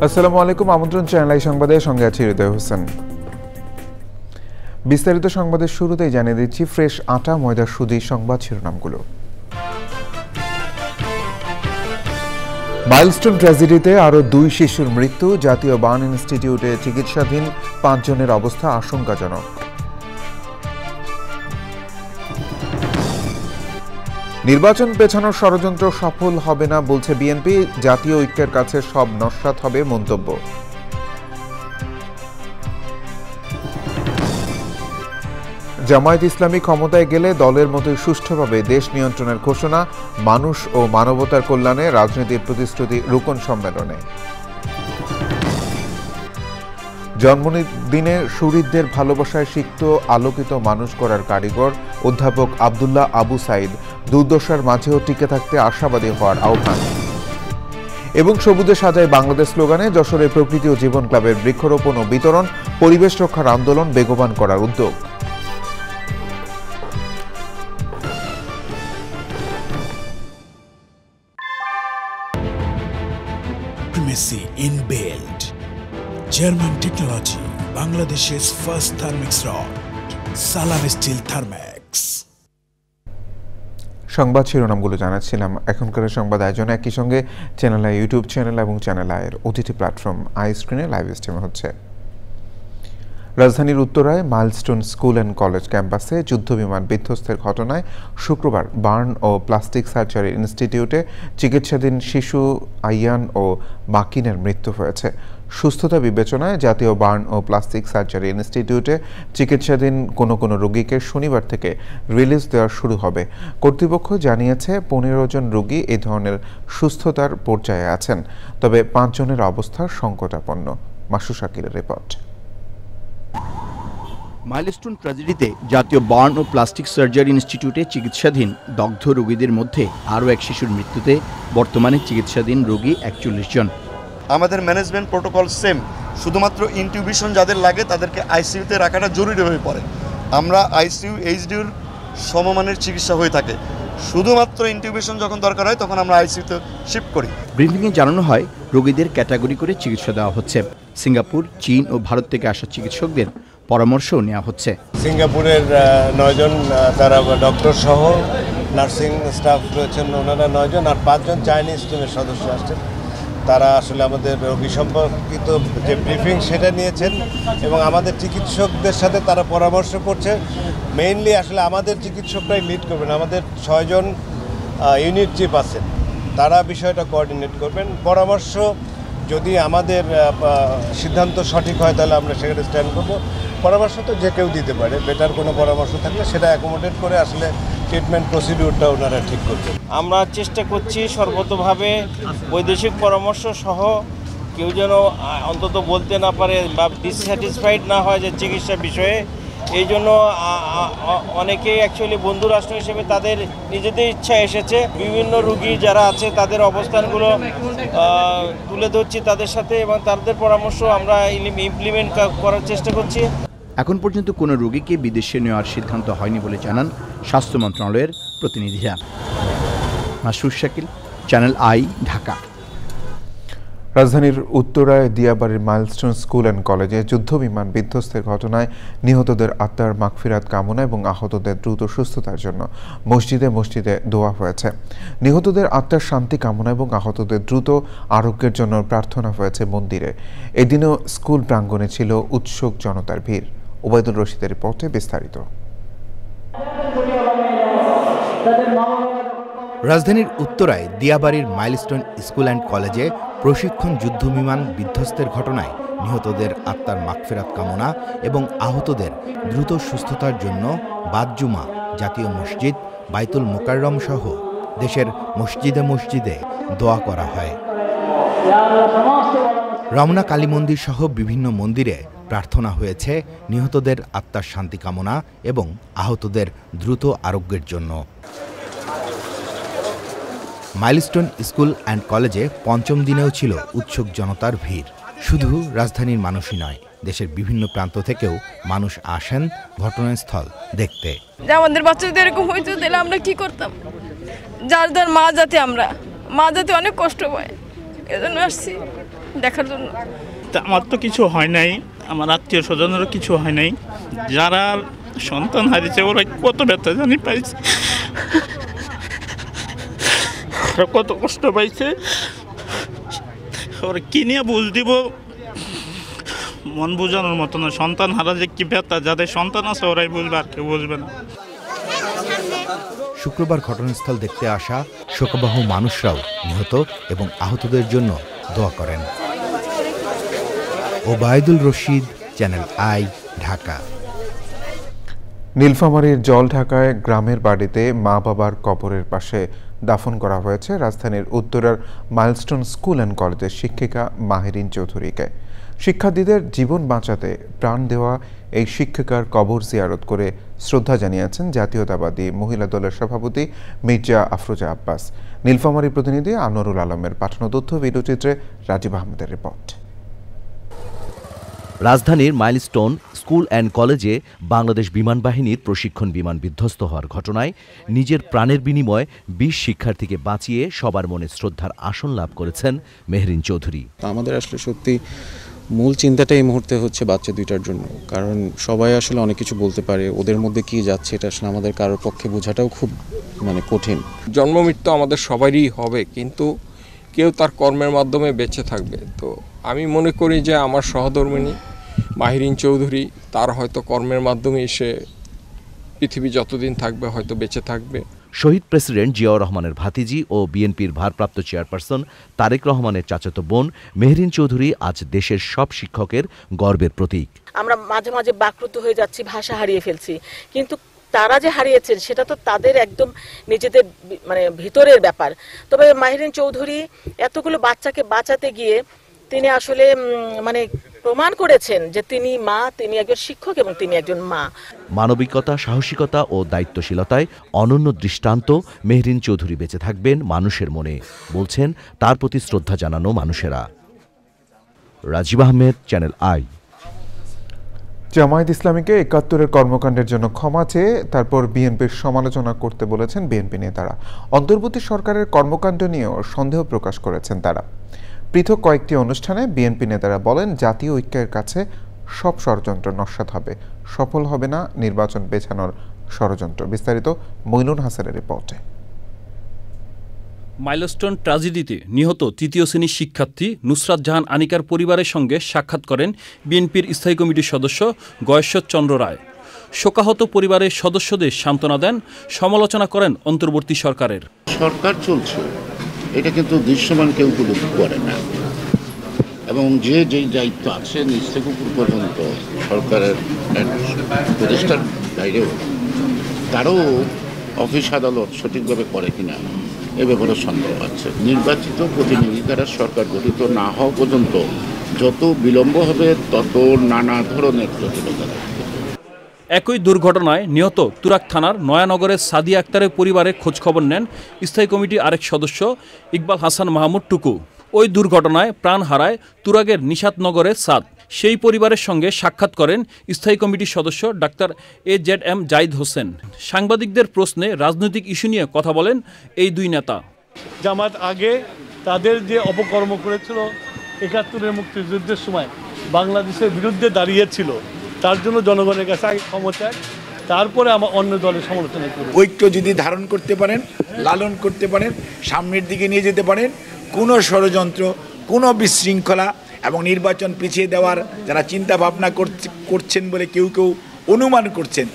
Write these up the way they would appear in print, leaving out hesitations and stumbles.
আসসালামু আলাইকুম। আমন্ত্রণ চ্যানেল আই সংবাদে, সঙ্গে আছি হৃদয় হোসেন। বিস্তারিত সংবাদের শুরুতেই জানিয়ে দিচ্ছি ফ্রেশ আটা ময়দার সুদি সংবাদ শিরোনামগুলো। মাইলস্টোন ট্র্যাজেডিতে আরও 2 শিশুর মৃত্যু। জাতীয় বার্ন ইনস্টিটিউটে চিকিৎসাধীন 5 জনের অবস্থা আশঙ্কাজনক। নির্বাচন পেছানোর ষড়যন্ত্র সফল হবে না বলছে বিএনপি। জাতীয় ঐক্যের কাছে সব নস্যাৎ হবে মন্তব্য। জামায়াত ইসলামী ক্ষমতায় গেলে দলের মতোই সুষ্ঠুভাবে দেশ নিয়ন্ত্রণের ঘোষণা। মানুষ ও মানবতার কল্যাণে রাজনীতির প্রতিশ্রুতি রুকন সম্মেলনে। জন্মদিনে শহীদদের ভালোবাসায় সিক্ত আলোকিত মানুষ গড়ার কারিগর অধ্যাপক আব্দুল্লাহ আবু সাইদ দুর্দশার মাঝেও টিকে থাকতে আশাবাদী হওয়ার আহ্বান। এবং সবুজে সাজায় বাংলাদেশ স্লোগানে যশোরের প্রকৃতি ও জীবন ক্লাবের বৃক্ষরোপণ ও বিতরণ, পরিবেশ রক্ষার আন্দোলন বেগবান করার উদ্যোগ। Primacy inbuilt. German technology, Bangladesh's first thermix rod, Salam Steel Thermax. সংবাদ শিরোনামগুলো জানাচ্ছিলাম। এখনকার সংবাদ আয়োজন একই সঙ্গে চ্যানেল আই ইউটিউব চ্যানেল এবং চ্যানেল আইয়ের ওটিটি প্ল্যাটফর্ম আই স্ক্রিনে লাইভ স্ট্রিম হচ্ছে। রাজধানীর উত্তরায় মাইলস্টোন স্কুল অ্যান্ড কলেজ ক্যাম্পাসে যুদ্ধবিমান বিধ্বস্তের ঘটনায় শুক্রবার বার্ন ও প্লাস্টিক সার্জারি ইনস্টিটিউটে চিকিৎসাধীন শিশু আইয়ান ও মাকিনের মৃত্যু হয়েছে। সুস্থতা বিবেচনায় জাতীয় বার্ন ও প্লাস্টিক সার্জারি ইনস্টিটিউটে চিকিৎসাধীন কোনো রোগীকে শনিবার থেকে রিলিজ দেওয়া শুরু হবে। কর্তৃপক্ষ জানিয়েছে 15 জন রোগী এই ধরনের সুস্থতার পর্যায়ে আছেন, তবে 5 জনের অবস্থা সংকটাপন্ন। মাসু শাকিলের রিপোর্ট। মাইলস্টোন ট্র্যাজেডিতে জাতীয় বার্ন ও প্লাস্টিক সার্জারি ইনস্টিটিউটে চিকিৎসাধীন দগ্ধ রোগীদের মধ্যে আরও এক শিশুর মৃত্যুতে বর্তমানে চিকিৎসাধীন রোগী 41 জন। আমাদের ম্যানেজমেন্ট প্রোটোকল সেম, শুধুমাত্র ইনটিউবেশন যাদের লাগে তাদেরকে আইসিইউতে রাখাটা জরুরি হয়ে পড়ে। আমরা আইসিইউ এইচডিউর সমমানের চিকিৎসা হয়ে থাকে, শুধুমাত্র ইনটিউবেশন যখন দরকার হয় তখন আমরা আইসিইউতে শিফট করি। ব্রিফিংয়ে জানানো হয় রোগীদের ক্যাটাগরি করে চিকিৎসা দেওয়া হচ্ছে। সিঙ্গাপুর, চীন ও ভারত থেকে আসা চিকিৎসকদের পরামর্শও নেওয়া হচ্ছে। সিঙ্গাপুরের 9 জন, তারা ডক্টর সহ নার্সিং স্টাফ রয়েছেন, ওনারা 9 জন, আর 5 জন চাইনিজ টিমের সদস্য আসছেন। তারা আসলে আমাদের রোগী সম্পর্কিত যে ব্রিফিং সেটা নিয়েছেন এবং আমাদের চিকিৎসকদের সাথে তারা পরামর্শ করছে। মেইনলি আসলে আমাদের চিকিৎসকরাই লিড করবেন। আমাদের 6 জন ইউনিট চিফ আছেন, তারা বিষয়টা কোঅর্ডিনেট করবেন। পরামর্শ যদি আমাদের সিদ্ধান্ত সঠিক হয় তাহলে আমরা সেখানে স্ট্যান্ড করব। পরামর্শ তো যে কেউ দিতে পারে, বেটার কোনো পরামর্শ থাকলে সেটা অ্যাকোমোডেট করে আসলে ট্রিটমেন্ট প্রসিডিউরটা ওনারা ঠিক করবেন। আমরা চেষ্টা করছি সর্বতোভাবে বৈদেশিক পরামর্শ সহ কেউ যেন অন্তত বলতে না পারে বা ডিসস্যাটিসফাইড না হয় যে চিকিৎসা বিষয়ে। এই জন্য অনেকেই অ্যাকচুয়ালি বন্ধু রাষ্ট্র হিসেবে তাদের নিজেদের ইচ্ছা এসেছে। বিভিন্ন রোগী যারা আছে তাদের অবস্থানগুলো তুলে ধরছি তাদের সাথে এবং তাদের পরামর্শ আমরা ইমপ্লিমেন্ট করার চেষ্টা করছি। এখন পর্যন্ত কোনো রোগীকে বিদেশে নেওয়ার সিদ্ধান্ত হয়নি বলে জানান স্বাস্থ্য মন্ত্রণালয়ের প্রতিনিধিরা। মাসুর শাকিল, চ্যানেল আই, ঢাকা। রাজধানীর উত্তরায় দিয়াবাড়ির মাইলস্টোন স্কুল অ্যান্ড কলেজে যুদ্ধবিমান বিধ্বস্তের ঘটনায় নিহতদের আত্মার মাগফিরাত কামনা এবং আহতদের দ্রুত সুস্থতার জন্য মসজিদে দোয়া হয়েছে। নিহতদের আত্মার শান্তি কামনা এবং আহতদের দ্রুত আরোগ্যের জন্য প্রার্থনা হয়েছে মন্দিরে। এদিনও স্কুল প্রাঙ্গণে ছিল উৎসুক জনতার ভিড়। ওবায়দুল রশিদের রিপোর্টে বিস্তারিত। রাজধানীর উত্তরায় দিয়াবাড়ির মাইলস্টোন স্কুল অ্যান্ড কলেজে প্রশিক্ষণ যুদ্ধবিমান বিধ্বস্তের ঘটনায় নিহতদের আত্মার মাগফিরাত কামনা এবং আহতদের দ্রুত সুস্থতার জন্য বাদ-জুমা জাতীয় মসজিদ, বাইতুল মোকাররম সহ দেশের মসজিদে দোয়া করা হয়। রমনা কালী মন্দির সহ বিভিন্ন মন্দিরে প্রার্থনা হয়েছে নিহতদের আত্মার শান্তি কামনা এবং আহতদের দ্রুত আরোগ্যের জন্য। মাইলস্টোন স্কুল অ্যান্ড কলেজে পঞ্চম দিনেও ছিল উৎসুক জনতার ভিড়। শুধু রাজধানীর মানুষই নয়, দেশের বিভিন্ন প্রান্ত থেকেও মানুষ আসেন ঘটনাস্থল দেখতে। আমাদের বাচ্চাদের এরকম হইতো তাহলে আমরা কি করতাম? যার মা যাতে অনেক কষ্ট পায়, এজন্য আসছি। দেখার জন্য। আমার তো কিছু হয় নাই, আমার আত্মীয় স্বজনেরও কিছু হয় নাই। যারা সন্তান হারিয়েছে ওরা কত ব্যথা জানি পাইছে, কত কষ্ট পাইছে, ওরা কি নিয়ে বুঝ দিব মন বোঝানোর মতো না। সন্তান হারা যে কি ব্যথা, যাদের সন্তান আছে ওরাই বুঝবে, আর কেউ বুঝবে না। শুক্রবার ঘটনাস্থল দেখতে আসা শোকবাহ মানুষরাও নিহত এবং আহতদের জন্য দোয়া করেন। Obaidul Rashid, channel I, Dhaka. নীলফামারীর জলঢাকায় গ্রামের বাড়িতে মা বাবার কবরের পাশে দাফন করা হয়েছে রাজধানীর উত্তরার মাইলস্টোন স্কুল অ্যান্ড কলেজের শিক্ষিকা মাহেরিন চৌধুরীকে। শিক্ষার্থীদের জীবন বাঁচাতে প্রাণ দেওয়া এই শিক্ষিকার কবর জিয়ারত করে শ্রদ্ধা জানিয়েছেন জাতীয়তাবাদী মহিলা দলের সভাপতি মির্জা আফরোজা আব্বাস। নীলফামারী প্রতিনিধি আনোয়ারুল আলমের পাঠানো তথ্য, ভিডিওচিত্রে রাজীব আহমেদের রিপোর্ট। রাজধানীর মাইলস্টোন স্কুল অ্যান্ড কলেজে বাংলাদেশ বিমান বাহিনীর প্রশিক্ষণ বিমান বিধ্বস্ত হওয়ার ঘটনায় নিজের প্রাণের বিনিময়ে ২০ শিক্ষার্থীকে বাঁচিয়ে সবার মনে শ্রদ্ধার আসন লাভ করেছেন মেহরিন চৌধুরী। আমাদের আসলে সত্যি মূল চিন্তাটা এই মুহূর্তে হচ্ছে বাচ্চা দুইটার জন্য, কারণ সবাই আসলে অনেক কিছু বলতে পারে, ওদের মধ্যে কি যাচ্ছে এটা আসলে আমাদের কারোর পক্ষে বোঝাটাও খুব কঠিন। জন্ম মৃত্যু আমাদের সবারই হবে, কিন্তু কেউ তার কর্মের মাধ্যমে বেঁচে থাকবে। তো আমি মনে করি যে আমার সহধর্মিণী মাহেরিন চৌধুরী, তার হয়তো কর্মের মাধ্যমে সে পৃথিবী যতদিন থাকবে হয়তো বেঁচে থাকবে। শহীদ প্রেসিডেন্ট জিয়াউর রহমানের ভাতিজি ও বিএনপির ভারপ্রাপ্ত চেয়ারপারসন তারেক রহমানের চাচাতো বোন মেহরিন চৌধুরী আজ দেশের সব শিক্ষকের গর্বের প্রতীক। আমরা মাঝে মাঝে বাকরুদ্ধ হয়ে যাচ্ছি, ভাষা হারিয়ে ফেলছি, কিন্তু তারা যে হারিয়েছেন সেটা তো তাদের একদম নিজেদের ভিতরের ব্যাপার। তবে মাহেরিন চৌধুরী এতগুলো বাচ্চাকে বাঁচাতে গিয়ে তিনি আসলে প্রমাণ করেছেন যে তিনি মা, তিনি একজন শিক্ষক এবং তিনি একজন মা। মানবিকতা, সাহসিকতা ও দায়িত্বশীলতায় অনন্য দৃষ্টান্ত মেহরিন চৌধুরী বেঁচে থাকবেন মানুষের মনে, বলছেন তার প্রতি শ্রদ্ধা জানানো মানুষেরা। Rajib Ahmed, channel I. জামায়াত ইসলামীকে ৭১-এর কর্মকাণ্ডের জন্য ক্ষমা চেয়ে তারপর বিএনপির সমালোচনা করতে বলেছেন বিএনপি নেতারা। অন্তর্বর্তী সরকারের কর্মকাণ্ড নিয়েও সন্দেহ প্রকাশ করেছেন তারা। পৃথক কয়েকটি অনুষ্ঠানে বিএনপি নেতারা বলেন, জাতীয় ঐক্যের কাছে সব ষড়যন্ত্র নস্যাৎ হবে, সফল হবে না নির্বাচন পেছানোর ষড়যন্ত্র। বিস্তারিত মইনুল হাসানের রিপোর্টে। মাইলস্টোন ট্র্যাজেডিতে নিহত তৃতীয় শ্রেণীর শিক্ষার্থী নুসরাত জাহান আনিকার পরিবারের সঙ্গে সাক্ষাৎ করেন বিএনপির স্থায়ী কমিটির সদস্য গয়েশ্বর চন্দ্র রায়। শোকাহত পরিবারের সদস্যদের সান্ত্বনা দেন, সমালোচনা করেন অন্তর্বর্তী সরকারের। সরকার চলছে, এটা কিন্তু দৃশ্যমান কেউ উপলব্ধি করে না, এবং যেই দায়িত্ব আছে নিজ থেকে উপর পর্যন্ত সরকারের প্রতিষ্ঠার বাইরেও তারও অফিস আদালত সঠিকভাবে করে কিনা এ ব্যাপারে সন্দেহ আছে। নির্বাচিত প্রতিনিধি দ্বারা সরকার গঠিত না হওয়া পর্যন্ত যত বিলম্ব হবে তত নানা ধরনের জটিলতা। একই দুর্ঘটনায় নিহত তুরাগ থানার নয়ানগরের সাদিয়া আক্তারের পরিবারের খোঁজখবর নেন স্থায়ী কমিটির আরেক সদস্য ইকবাল হাসান মাহমুদ টুকু। ওই দুর্ঘটনায় প্রাণ হারায় তুরাগের নিশাতনগরের সাদ। সেই পরিবারের সঙ্গে সাক্ষাৎ করেন স্থায়ী কমিটির সদস্য ডাক্তার AZM জাহিদ হোসেন। সাংবাদিকদের প্রশ্নে রাজনৈতিক ইস্যু নিয়ে কথা বলেন এই দুই নেতা। জামাত আগে তাদের যে অপকর্ম করেছিল ৭১-এর মুক্তিযুদ্ধের সময় বাংলাদেশের বিরুদ্ধে দাঁড়িয়েছিল, তার জন্য জনগণের কাছে আগে ক্ষমা চায়, তারপরে আমার অন্য দলের সমালোচনা করি। ঐক্য যদি ধারণ করতে পারেন, লালন করতে পারেন, সামনের দিকে নিয়ে যেতে পারেন, কোনো ষড়যন্ত্র, কোনো বিশৃঙ্খলা এবং নির্বাচন পিছিয়ে দেওয়ার যারা চিন্তা ভাবনা করছেন বলে কেউ অনুমান করছেন,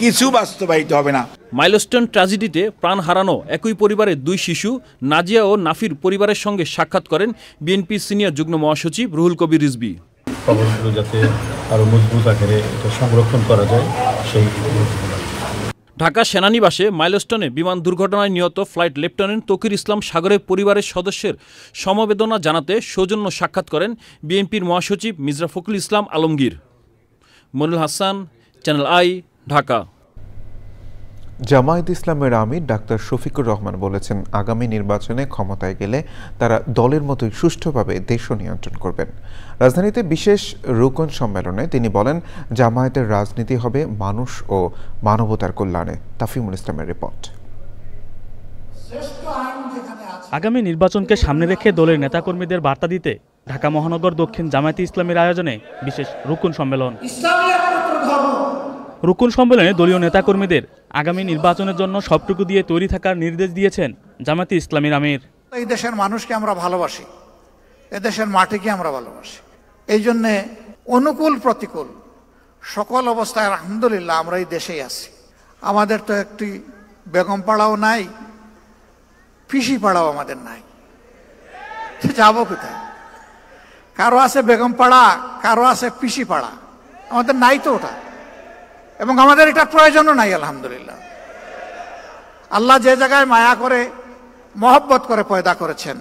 কিছু বাস্তবায়িত হবে না। মাইলস্টোন ট্র্যাজেডিতে প্রাণ হারানো একই পরিবারের দুই শিশু নাজিয়া ও নাফির পরিবারের সঙ্গে সাক্ষাৎ করেন বিএনপির সিনিয়র যুগ্ম মহাসচিব রুহুল কবির রিজভী। খবরগুলো যাতে আরও মজবুত আকারে এটা সংরক্ষণ করা যায় সেই। ঢাকা সেনানিবাসে মাইলস্টোনে বিমান দুর্ঘটনায় নিহত ফ্লাইট লেফটেন্যান্ট তকির ইসলাম সাগরের পরিবারের সদস্যের সমবেদনা জানাতে সৌজন্য সাক্ষাৎ করেন বিএনপির মহাসচিব মির্জা ফখরুল ইসলাম আলমগীর। Monirul Hasan, channel I, Dhaka. জামায়াত ইসলামের আমির ডাক্তার শফিকুর রহমান বলেছেন, আগামী নির্বাচনে ক্ষমতায় গেলে তারা দলের মতোই সুষ্ঠুভাবে দেশও নিয়ন্ত্রণ করবেন। রাজধানীতে বিশেষ রুকন সম্মেলনে তিনি বলেন, জামায়াতের রাজনীতি হবে মানুষ ও মানবতার কল্যাণে। তাফিমুল ইসলামের রিপোর্ট। আগামী নির্বাচনকে সামনে রেখে দলের নেতাকর্মীদের বার্তা দিতে ঢাকা মহানগর দক্ষিণ জামায়াতে ইসলামীর আয়োজনে বিশেষ রুকুন সম্মেলন। রুকুন সম্মেলনে দলীয় নেতাকর্মীদের আগামী নির্বাচনের জন্য সবটুকু দিয়ে তৈরি থাকার নির্দেশ দিয়েছেন জামায়াতে ইসলামীর আমির। এই দেশের মানুষকে আমরা ভালোবাসি, এদেশের মাটিকে আমরা ভালোবাসি, এই জন্যে অনুকূল প্রতিকূল সকল অবস্থায় আলহামদুলিল্লাহ আমরা এই দেশেই আছি। আমাদের তো একটি বেগম পাড়াও নাই, পিসি পাড়াও আমাদের নাই, যাবো কোথায়? কারো আছে বেগম পাড়া, কারো আছে পিসি পাড়া, আমাদের নাই তো ওটা, এবং আমাদের এটা প্রয়োজনও নাই। আলহামদুলিল্লাহ আল্লাহ যে জায়গায় মায়া করে মহব্বত করে পয়দা করেছেন,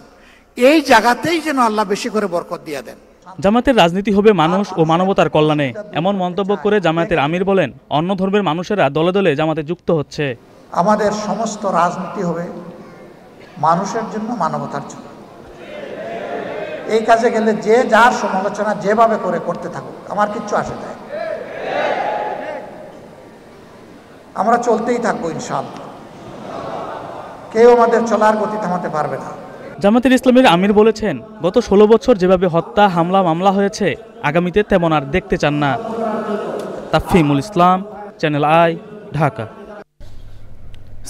এই জায়গাতেই যেন আল্লাহ বেশি করে বরকত দিয়ে দেন। জামায়াতের রাজনীতি হবে মানুষ ও মানবতার কল্যাণে, এমন মন্তব্য করে জামায়াতের আমির বলেন, অন্য ধর্মের মানুষেরা দলে দলে জামাতে যুক্ত হচ্ছে। আমাদের সমস্ত রাজনীতি হবে মানুষের জন্য, মানবতার জন্য। এই কাজে গেলে যে যার সমালোচনা যেভাবে করে করতে থাকুক, আমার কিচ্ছু আসে যায়, আমরা চলতেই থাকবো ইনশাআল্লাহ। কেউ আমাদের চলার গতি থামাতে পারবে না। জামায়াতের ইসলামীর আমির বলেছেন, গত 16 বছর যেভাবে হত্যা, হামলা, মামলা হয়েছে, আগামীতে তেমন আর দেখতে চান না। তাফহিমুল ইসলাম, চ্যানেল আই, ঢাকা।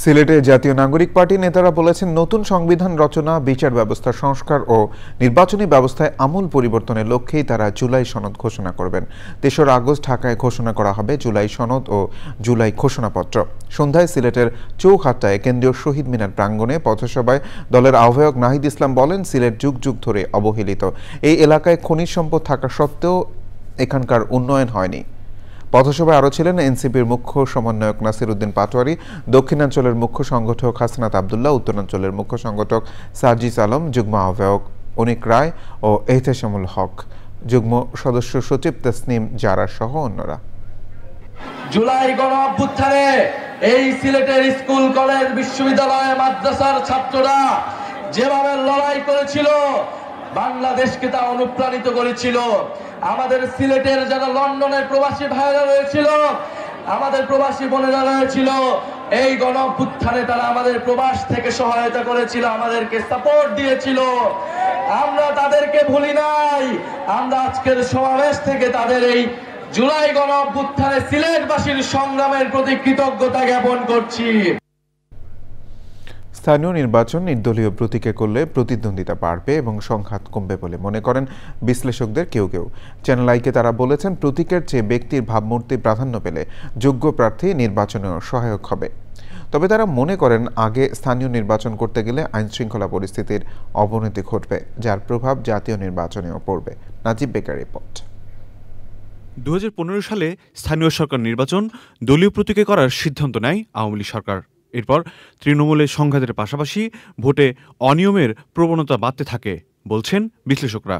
সিলেটে জাতীয় নাগরিক পার্টি নেতারা বলেছেন, নতুন সংবিধান রচনা, বিচার ব্যবস্থা সংস্কার ও নির্বাচনী ব্যবস্থায় আমূল পরিবর্তনের লক্ষ্যেই তারা জুলাই সনদ ঘোষণা করবেন। 3 আগস্ট ঢাকায় ঘোষণা করা হবে জুলাই সনদ ও জুলাই ঘোষণাপত্র। সন্ধ্যায় সিলেটের চৌখাট্টায় কেন্দ্রীয় শহীদ মিনার প্রাঙ্গণে পথসভায় দলের আহ্বায়ক নাহিদ ইসলাম বলেন, সিলেট যুগ যুগ ধরে অবহেলিত। এই এলাকায় খনিজ সম্পদ থাকা সত্ত্বেও এখানকার উন্নয়ন হয়নি। পথসভায় আরও ছিলেন এনসিপির মুখ্য সমন্বয়ক নাসির উদ্দিন পাটোয়ারি, দক্ষিণাঞ্চলের মুখ্য সংগঠক হাসনাত আবদুল্লাহ, উত্তরাঞ্চলের মুখ্য সংগঠক সার্জিস আলম, যুগ্ম আহ্বায়ক অনিক রায় ও এহতেশামুল হক, যুগ্ম সদস্য সচিব তসনিম জারা সহ অন্যরা। জুলাই গণঅভ্যুত্থানে এই সিলেটের স্কুল, কলেজ, বিশ্ববিদ্যালয়, মাদ্রাসার ছাত্ররা যেভাবে লড়াই করেছিল, বাংলাদেশকে তা অনুপ্রাণিত করেছিল। আমাদের সিলেটের যারা লন্ডনের প্রবাসী ভাইরা রয়েছিল, আমাদের প্রবাসী বোনেরা রয়েছিল, এই গণঅভ্যুত্থানে তারা আমাদের প্রবাস থেকে সহায়তা করেছিল, আমাদেরকে সাপোর্ট দিয়েছিল। আমরা তাদেরকে ভুলি নাই। আমরা আজকের সমাবেশ থেকে তাদের এই জুলাই গণঅভ্যুত্থানে সিলেটবাসীর সংগ্রামের প্রতি কৃতজ্ঞতা জ্ঞাপন করছি। স্থানীয় নির্বাচন নির্দলীয় প্রতীকে করলে প্রতিদ্বন্দ্বিতা বাড়বে এবং সংঘাত কমবে বলে মনে করেন বিশ্লেষকদের কেউ কেউ। চ্যানেল আইকে তারা বলেছেন, প্রতীকের চেয়ে ব্যক্তির ভাবমূর্তি প্রাধান্য পেলে যোগ্য প্রার্থী নির্বাচনেও সহায়ক হবে। তবে তারা মনে করেন, আগে স্থানীয় নির্বাচন করতে গেলে আইনশৃঙ্খলা পরিস্থিতির অবনতি ঘটবে, যার প্রভাব জাতীয় নির্বাচনেও পড়বে। নাজিব বেকার রিপোর্ট। 2015 সালে স্থানীয় সরকার নির্বাচন দলীয় প্রতীকে করার সিদ্ধান্ত নেয় আওয়ামী লীগ সরকার। এরপর তৃণমূলের সংঘাতের পাশাপাশি ভোটে অনিয়মের প্রবণতা বাড়তে থাকে বলছেন বিশ্লেষকরা।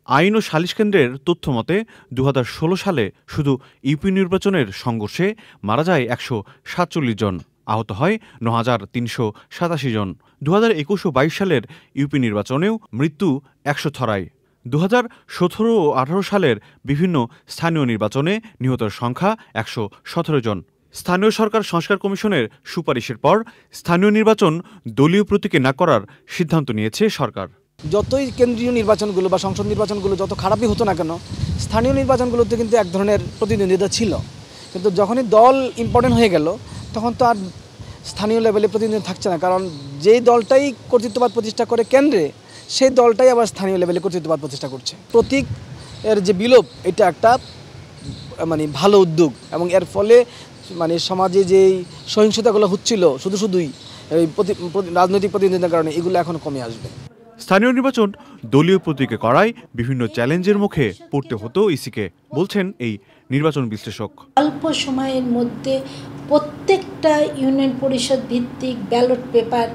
আইন ও সালিশ কেন্দ্রের তথ্য মতে 2016 সালে শুধু ইউপি নির্বাচনের সংঘর্ষে মারা যায় 147 জন, আহত হয় 9387 জন। 2021 ও 22 সালের ইউপি নির্বাচনেও মৃত্যু 100 ছড়ায়। 2017 ও 18 সালের বিভিন্ন স্থানীয় নির্বাচনে নিহতের সংখ্যা 117 জন। স্থানীয় সরকার সংস্কার কমিশনের সুপারিশের পর স্থানীয় নির্বাচন দলীয় প্রতীকে না করার সিদ্ধান্ত নিয়েছে সরকার। যতই কেন্দ্রীয় নির্বাচনগুলো বা সংসদ নির্বাচনগুলো যত খারাপই হতো না কেন, স্থানীয় নির্বাচনগুলোতে কিন্তু এক ধরনের প্রতিদ্বন্দ্বিতা ছিল। কিন্তু যখনই দল ইম্পর্টেন্ট হয়ে গেল, তখন তো আর স্থানীয় লেভেলে প্রতিদ্বন্দ্বিতা থাকছে না, কারণ যেই দলটাই কর্তৃত্ববাদ প্রতিষ্ঠা করে কেন্দ্রে, সেই দলটাই আবার স্থানীয় লেভেলে কর্তৃত্ববাদ প্রতিষ্ঠা করছে। প্রতীক এর যে বিলোপ, এটা একটা ভালো উদ্যোগ, এবং এর ফলে সমাজে যেই সহিংসতাগুলো হচ্ছিল শুধুই এই রাজনৈতিক প্রতিদ্বন্দ্বিতার কারণে, এগুলো এখন কমে আসবে। স্থানীয় নির্বাচন দলীয় প্রতীকে করায় বিভিন্ন চ্যালেঞ্জের মুখে পড়তে হতো ইসিকে, বলছেন এই নির্বাচন বিশ্লেষক। অল্প সময়ের মধ্যে প্রত্যেকটা ইউনিয়ন পরিষদ ভিত্তিক ব্যালট পেপার,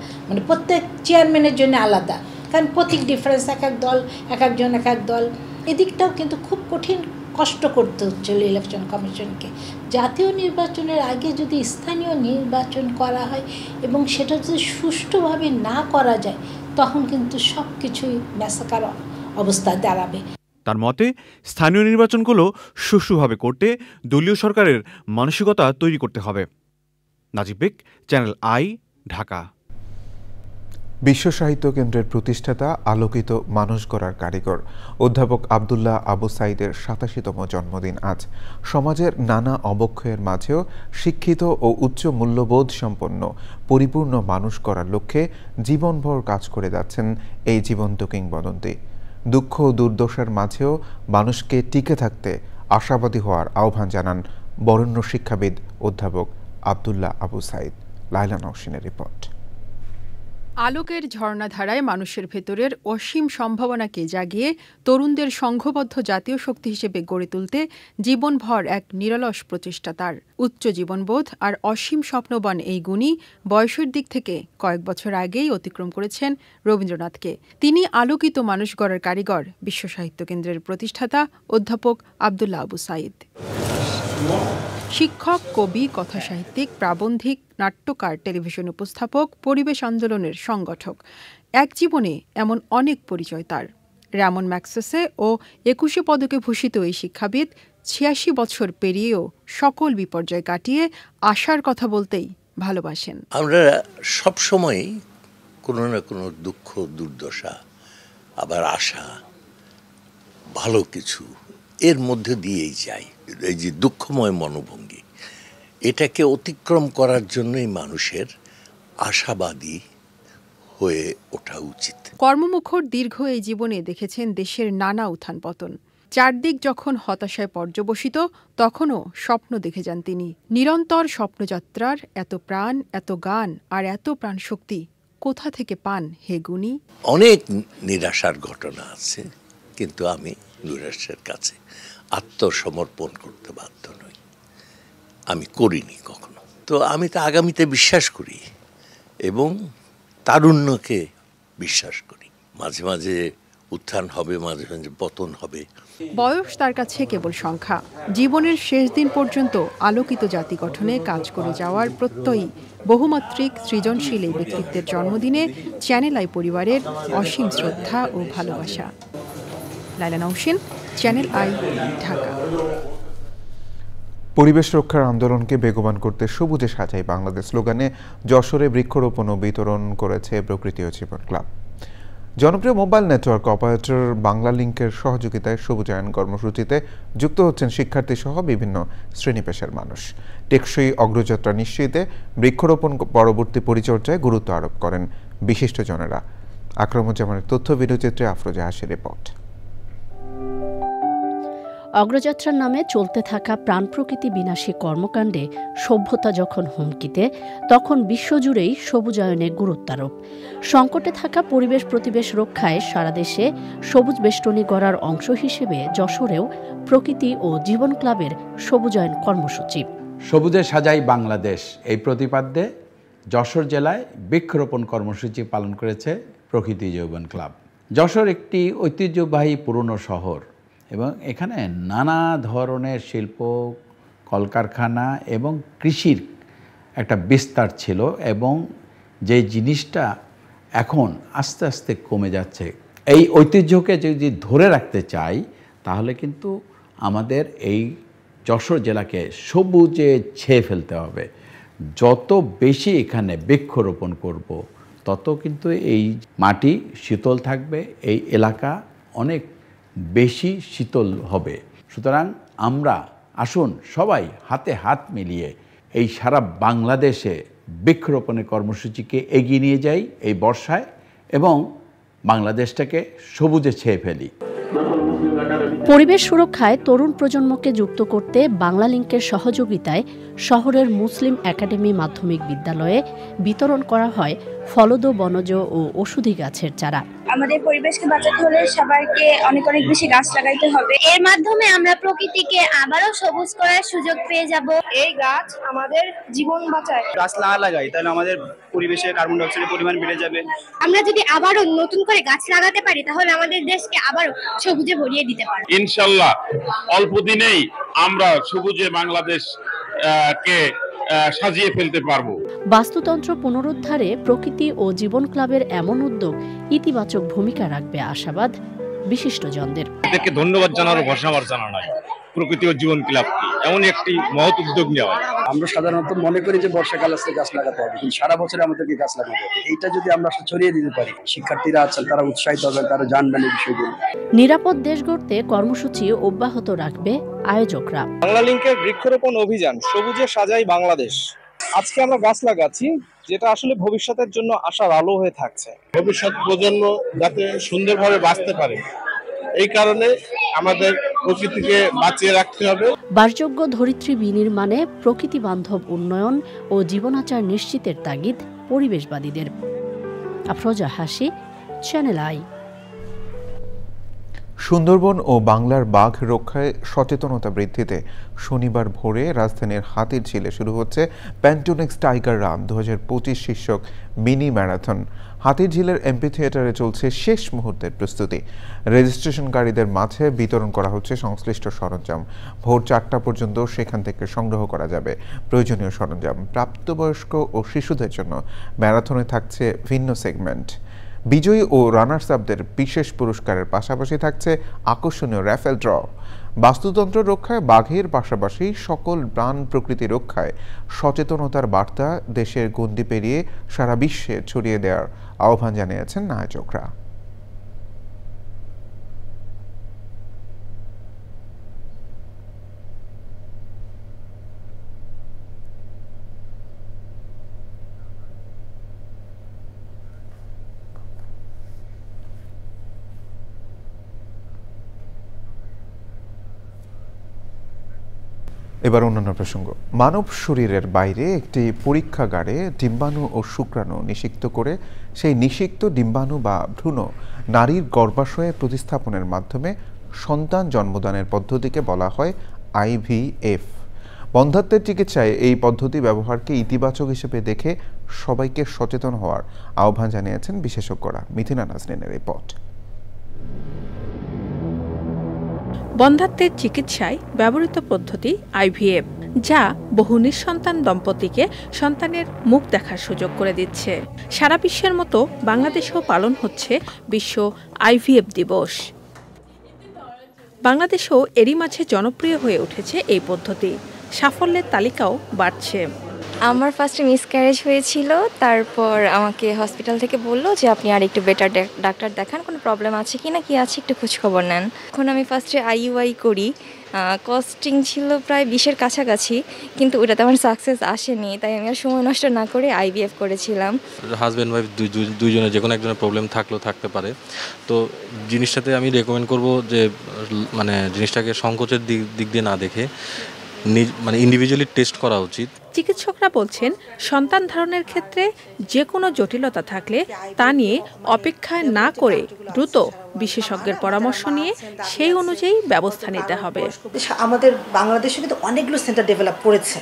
প্রত্যেক চেয়ারম্যানের জন্য আলাদা, কারণ প্রতীক ডিফারেন্স, এক এক দল, এক একজন এক এক দল, এদিকটাও কিন্তু খুব কঠিন কষ্ট করতে হচ্ছিল ইলেকশন কমিশনকে। জাতীয় নির্বাচনের আগে যদি স্থানীয় নির্বাচন করা হয় এবং সেটা যদি সুষ্ঠুভাবে না করা যায়, তখন কিন্তু সব কিছুই ম্যাসাকার অবস্থায় দাঁড়াবে। তার মতে স্থানীয় নির্বাচনগুলো সুষ্ঠুভাবে করতে দলীয় সরকারের মানসিকতা তৈরি করতে হবে। Najib Bek, channel I, Dhaka. বিশ্ব সাহিত্য কেন্দ্রের প্রতিষ্ঠাতা, আলোকিত মানুষ গড়ার কারিগর অধ্যাপক আব্দুল্লাহ আবু সাঈদের ৮৭তম জন্মদিন আজ। সমাজের নানা অবক্ষয়ের মাঝেও শিক্ষিত ও উচ্চ মূল্যবোধ সম্পন্ন পরিপূর্ণ মানুষ করার লক্ষ্যে জীবনভর কাজ করে যাচ্ছেন এই জীবন্ত কিংবদন্তি। দুঃখ ও দুর্দশার মাঝেও মানুষকে টিকে থাকতে আশাবাদী হওয়ার আহ্বান জানান বরেণ্য শিক্ষাবিদ অধ্যাপক আব্দুল্লাহ আবু সাঈদ। লাইলা নওশিনের রিপোর্ট। আলোকের ঝর্ণাধারায় মানুষের ভেতরের অসীম সম্ভাবনাকে জাগিয়ে তরুণদের সংঘবদ্ধ জাতীয় শক্তি হিসেবে গড়ে তুলতে জীবনভর এক নিরলস প্রচেষ্টা তার। উচ্চ জীবনবোধ আর অসীম স্বপ্নবান এই গুণী বয়সের দিক থেকে কয়েক বছর আগেই অতিক্রম করেছেন রবীন্দ্রনাথকে। তিনি আলোকিত মানুষ গড়ার কারিগর, বিশ্ব সাহিত্য কেন্দ্রের প্রতিষ্ঠাতা অধ্যাপক আব্দুল্লাহ আবু সাঈদ। শিক্ষক, কবি, কথাসাহিত্যিক, প্রাবন্ধিক, নাট্যকার, টেলিভিশন উপস্থাপক, পরিবেশ আন্দোলনের সংগঠক। এক জীবনে এমন অনেক পরিচয় তার। র্যামন ম্যাগসেসে ও ২১ পদকে ভূষিত এই শিক্ষাবিদ ৮৬ বছর পেরিয়েও সকল বিপর্যয় কাটিয়ে আশার কথা বলতেই ভালোবাসেন। আমরা সবসময় কোনো না কোনো দুঃখ, দুর্দশা, আবার আশা, ভালো কিছু এর মধ্যে দিয়েই যাই। এই যে দুঃখময় মনোভঙ্গি, এটাকে অতিক্রম করার জন্যই মানুষের আশাবাদী হয়ে ওঠা উচিত। কর্মমুখর দীর্ঘ এই জীবনে দেখেছেন দেশের নানা উত্থান পতন। চারদিক যখন হতাশায় পর্যবসিত, তখনও স্বপ্ন দেখে যান তিনি। নিরন্তর স্বপ্নযাত্রার এত প্রাণ, এত গান আর এত প্রাণশক্তি কোথা থেকে পান হে গুণী? অনেক নিরাশার ঘটনা আছে, কিন্তু আমি নিরাশার কাছে আত্মসমর্পণ করতে বাধ্য নই, আমি করিনি কখনো। তো আমি তো আগামীতে বিশ্বাস করি এবং তারুণ্যকে বিশ্বাস করি। মাঝে মাঝে উত্থান হবে, মাঝে মাঝে পতন হবে। বয়স তার কাছে কেবল সংখ্যা। জীবনের শেষ দিন পর্যন্ত আলোকিত জাতি গঠনে কাজ করে যাওয়ার প্রত্যয়ী বহুমাত্রিক সৃজনশীল এই ব্যক্তিত্বের জন্মদিনে চ্যানেল আই পরিবারের অসীম শ্রদ্ধা ও ভালোবাসা। লাইলা নওশিন, চ্যানেল আই, ঢাকা। পরিবেশ রক্ষার আন্দোলনকে বেগবান করতে সবুজে সাজাই বাংলাদেশ স্লোগানে যশোরে বৃক্ষরোপণ ও বিতরণ করেছে প্রকৃতি ও জীবন ক্লাব। জনপ্রিয় মোবাইল নেটওয়ার্ক অপারেটর বাংলালিংকের সহযোগিতায় সবুজায়ন কর্মসূচিতে যুক্ত হচ্ছেন শিক্ষার্থী সহ বিভিন্ন শ্রেণী পেশার মানুষ। টেকসই অগ্রযাত্রা নিশ্চিতে বৃক্ষরোপণ পরবর্তী পরিচর্যায় গুরুত্ব আরোপ করেন বিশিষ্টজনেরা। আকরামুজ্জামানের তথ্য ভিডিওচিত্রে আফরোজা হাসির রিপোর্ট। অগ্রযাত্রার নামে চলতে থাকা প্রাণ প্রকৃতি বিনাশী কর্মকাণ্ডে সভ্যতা যখন হুমকিতে, তখন বিশ্বজুড়েই সবুজায়নে গুরুত্বারোপ। সংকটে থাকা পরিবেশ প্রতিবেশ রক্ষায় সারা দেশে সবুজ বেষ্টনী গড়ার অংশ হিসেবে যশোরেও প্রকৃতি ও জীবন ক্লাবের সবুজায়ন কর্মসূচি। সবুজে সাজাই বাংলাদেশ এই প্রতিপাদ্যে যশোর জেলায় বৃক্ষরোপণ কর্মসূচি পালন করেছে প্রকৃতি জীবন ক্লাব। যশোর একটি ঐতিহ্যবাহী পুরনো শহর এবং এখানে নানা ধরনের শিল্প, কলকারখানা এবং কৃষির একটা বিস্তার ছিল, এবং যে জিনিসটা এখন আস্তে আস্তে কমে যাচ্ছে। এই ঐতিহ্যকে যদি ধরে রাখতে চাই, তাহলে কিন্তু আমাদের এই যশোর জেলাকে সবুজে ছেয়ে ফেলতে হবে। যত বেশি এখানে বৃক্ষরোপণ করব, তত কিন্তু এই মাটি শীতল থাকবে, এই এলাকা অনেক বেশি শীতল হবে। সুতরাং আমরা আসুন সবাই হাতে হাত মিলিয়ে এই সারা বাংলাদেশে বৃক্ষরোপণের কর্মসূচিকে এগিয়ে নিয়ে যাই এই বর্ষায়, এবং বাংলাদেশটাকে সবুজে ছেয়ে ফেলি। পরিবেশ সুরক্ষায় তরুণ প্রজন্মকে যুক্ত করতে বাংলালিংকের সহযোগিতায় শহরের মুসলিম একাডেমি মাধ্যমিক বিদ্যালয়ে বিতরণ করা হয় ফলদ, বনজ ও ওষুধি গাছের চারা। আমাদের পরিবেশকে বাঁচাতে হলে সবাইকে অনেক অনেক বেশি গাছ লাগাইতে হবে। এর মাধ্যমে আমরা প্রকৃতিকে আবারও সবুজ করার সুযোগ পেয়ে যাব। এই গাছ আমাদের জীবন বাঁচায়। গাছ না লাগাই তাহলে আমাদের পরিবেশে কার্বন ডাই অক্সাইডের পরিমাণ বেড়ে যাবে। আমরা যদি আবারও নতুন করে গাছ লাগাতে পারি, তাহলে আমাদের দেশকে আবারও সবুজে ভরিয়ে দিতে পারব। ইনশাআল্লাহ অল্প দিনেই আমরা সবুজে বাংলাদেশ কে সাজিয়ে ফেলতে পারবো। বাস্তুতন্ত্র পুনরুদ্ধারে প্রকৃতি ও জীবন ক্লাবের এমন উদ্যোগ ইতিবাচক ভূমিকা রাখবে আশাবাদ বিশিষ্টজনদের। এদেরকে ধন্যবাদ জানার ভাষা আমার জানা নাই প্রকৃতি ও জীবন ক্লাবকে। এমন একটি মহৎ উদ্যোগ নেওয়া। আমরা সাধারণত মনে করি যে বর্ষাকাল আসলে গাছ লাগাতে হবে, কিন্তু সারা বছর আমাদেরকে গাছ লাগাতে হবে। এইটা যদি আমরা ছড়িয়ে দিতে পারি, শিক্ষার্থীরা আছেন তারা উৎসাহিত হবেন, তারা জানবেন এই বিষয়গুলো। নিরাপদ দেশ গড়তে কর্মসূচি অব্যাহত রাখবে আয়োজকরা। বাংলা লিংকের বৃক্ষরোপণ অভিযান সবুজে সাজাই বাংলাদেশ। আজকে আমরা গাছ লাগাচ্ছি, যেটা আসলে ভবিষ্যতের জন্য আশার আলো হয়ে থাকছে। ভবিষ্যৎ প্রজন্ম যাতে সুন্দরভাবে বাঁচতে পারে, এই কারণে আমাদের প্রকৃতিকে বাঁচিয়ে রাখতে হবে। বাসযোগ্য ধরিত্রী বিনির্মাণে প্রকৃতি বান্ধব উন্নয়ন ও জীবনাচার নিশ্চিতের তাগিদ পরিবেশবাদীদের। আফরোজা হাসি, চ্যানেল আই। সুন্দরবন ও বাংলার বাঘ রক্ষায় সচেতনতা বৃদ্ধিতে শনিবার ভোরে রাজধানীর হাতিরঝিলে শুরু হচ্ছে প্যান্টোনেক্স টাইগার রান 2025 শীর্ষক মিনি ম্যারাথন। হাতিরঝিলের এমপি থিয়েটারে চলছে শেষ মুহূর্তের প্রস্তুতি। রেজিস্ট্রেশনকারীদের মাঝে বিতরণ করা হচ্ছে সংশ্লিষ্ট সরঞ্জাম। ভোর 4টা পর্যন্ত সেখান থেকে সংগ্রহ করা যাবে প্রয়োজনীয় সরঞ্জাম। প্রাপ্তবয়স্ক ও শিশুদের জন্য ম্যারাথনে থাকছে ভিন্ন সেগমেন্ট। বিজয়ী ও রানার্স আপদের বিশেষ পুরস্কারের পাশাপাশি থাকছে আকর্ষণীয় র্যাফেল ড্র। বাস্তুতন্ত্র রক্ষায় বাঘের পাশাপাশি সকল প্রাণ প্রকৃতি রক্ষায় সচেতনতার বার্তা দেশের গণ্ডি পেরিয়ে সারা বিশ্বে ছড়িয়ে দেওয়ার আহ্বান জানিয়েছেন আয়োজকরা। এবার অন্যান্য প্রসঙ্গ। মানব শরীরের বাইরে একটি পরীক্ষাগারে ডিম্বাণু ও শুক্রাণু নিষিক্ত করে সেই নিষিক্ত ডিম্বাণু বা ভ্রূণ নারীর গর্ভাশয়ে প্রতিস্থাপনের মাধ্যমে সন্তান জন্মদানের পদ্ধতিকে বলা হয় IVF। বন্ধ্যাত্বের চিকিৎসায় এই পদ্ধতি ব্যবহারকে ইতিবাচক হিসেবে দেখে সবাইকে সচেতন হওয়ার আহ্বান জানিয়েছেন বিশেষজ্ঞরা। মিথিলা নাজনীনের রিপোর্ট। বন্ধ্যাত্বের চিকিৎসায় ব্যবহৃত পদ্ধতি IVF, যা বহু নিঃসন্তান দম্পতিকে সন্তানের মুখ দেখার সুযোগ করে দিচ্ছে। সারা বিশ্বের মতো বাংলাদেশেও পালন হচ্ছে বিশ্ব IVF দিবস। বাংলাদেশেও এরই মাঝে জনপ্রিয় হয়ে উঠেছে এই পদ্ধতি। সাফল্যের তালিকাও বাড়ছে। আমার ফার্স্টে মিসক্যারেজ হয়েছিল, তারপর আমাকে হসপিটাল থেকে বললো যে আপনি আর একটু বেটার ডাক্তার দেখান, কোনো প্রবলেম আছে কি না কি আছে একটু খোঁজখবর নেন। এখন আমি ফার্স্টে IUI করি, কস্টিং ছিল প্রায় 20-এর কাছাকাছি, কিন্তু ওটাতে আমার সাকসেস আসেনি, তাই আমি আর সময় নষ্ট না করে IVF করেছিলাম। হাজব্যান্ড ওয়াইফ দুইজনের যে কোনো একজনের প্রবলেম থাকতে পারে, তো জিনিসটাতে আমি রেকমেন্ড করব যে মানে জিনিসটাকে সংকোচের দিক দিয়ে না দেখে মানে ইন্ডিভিজুয়ালি টেস্ট করা উচিত। চিকিৎসকরা বলছেন, সন্তান ধারণের ক্ষেত্রে যে কোনো জটিলতা থাকলে তা নিয়ে অপেক্ষা না করে দ্রুত বিশেষজ্ঞের পরামর্শ নিয়ে সেই অনুযায়ী ব্যবস্থা নিতে হবে। আমাদের বাংলাদেশে কিন্তু অনেকগুলো সেন্টার ডেভেলপ করেছে,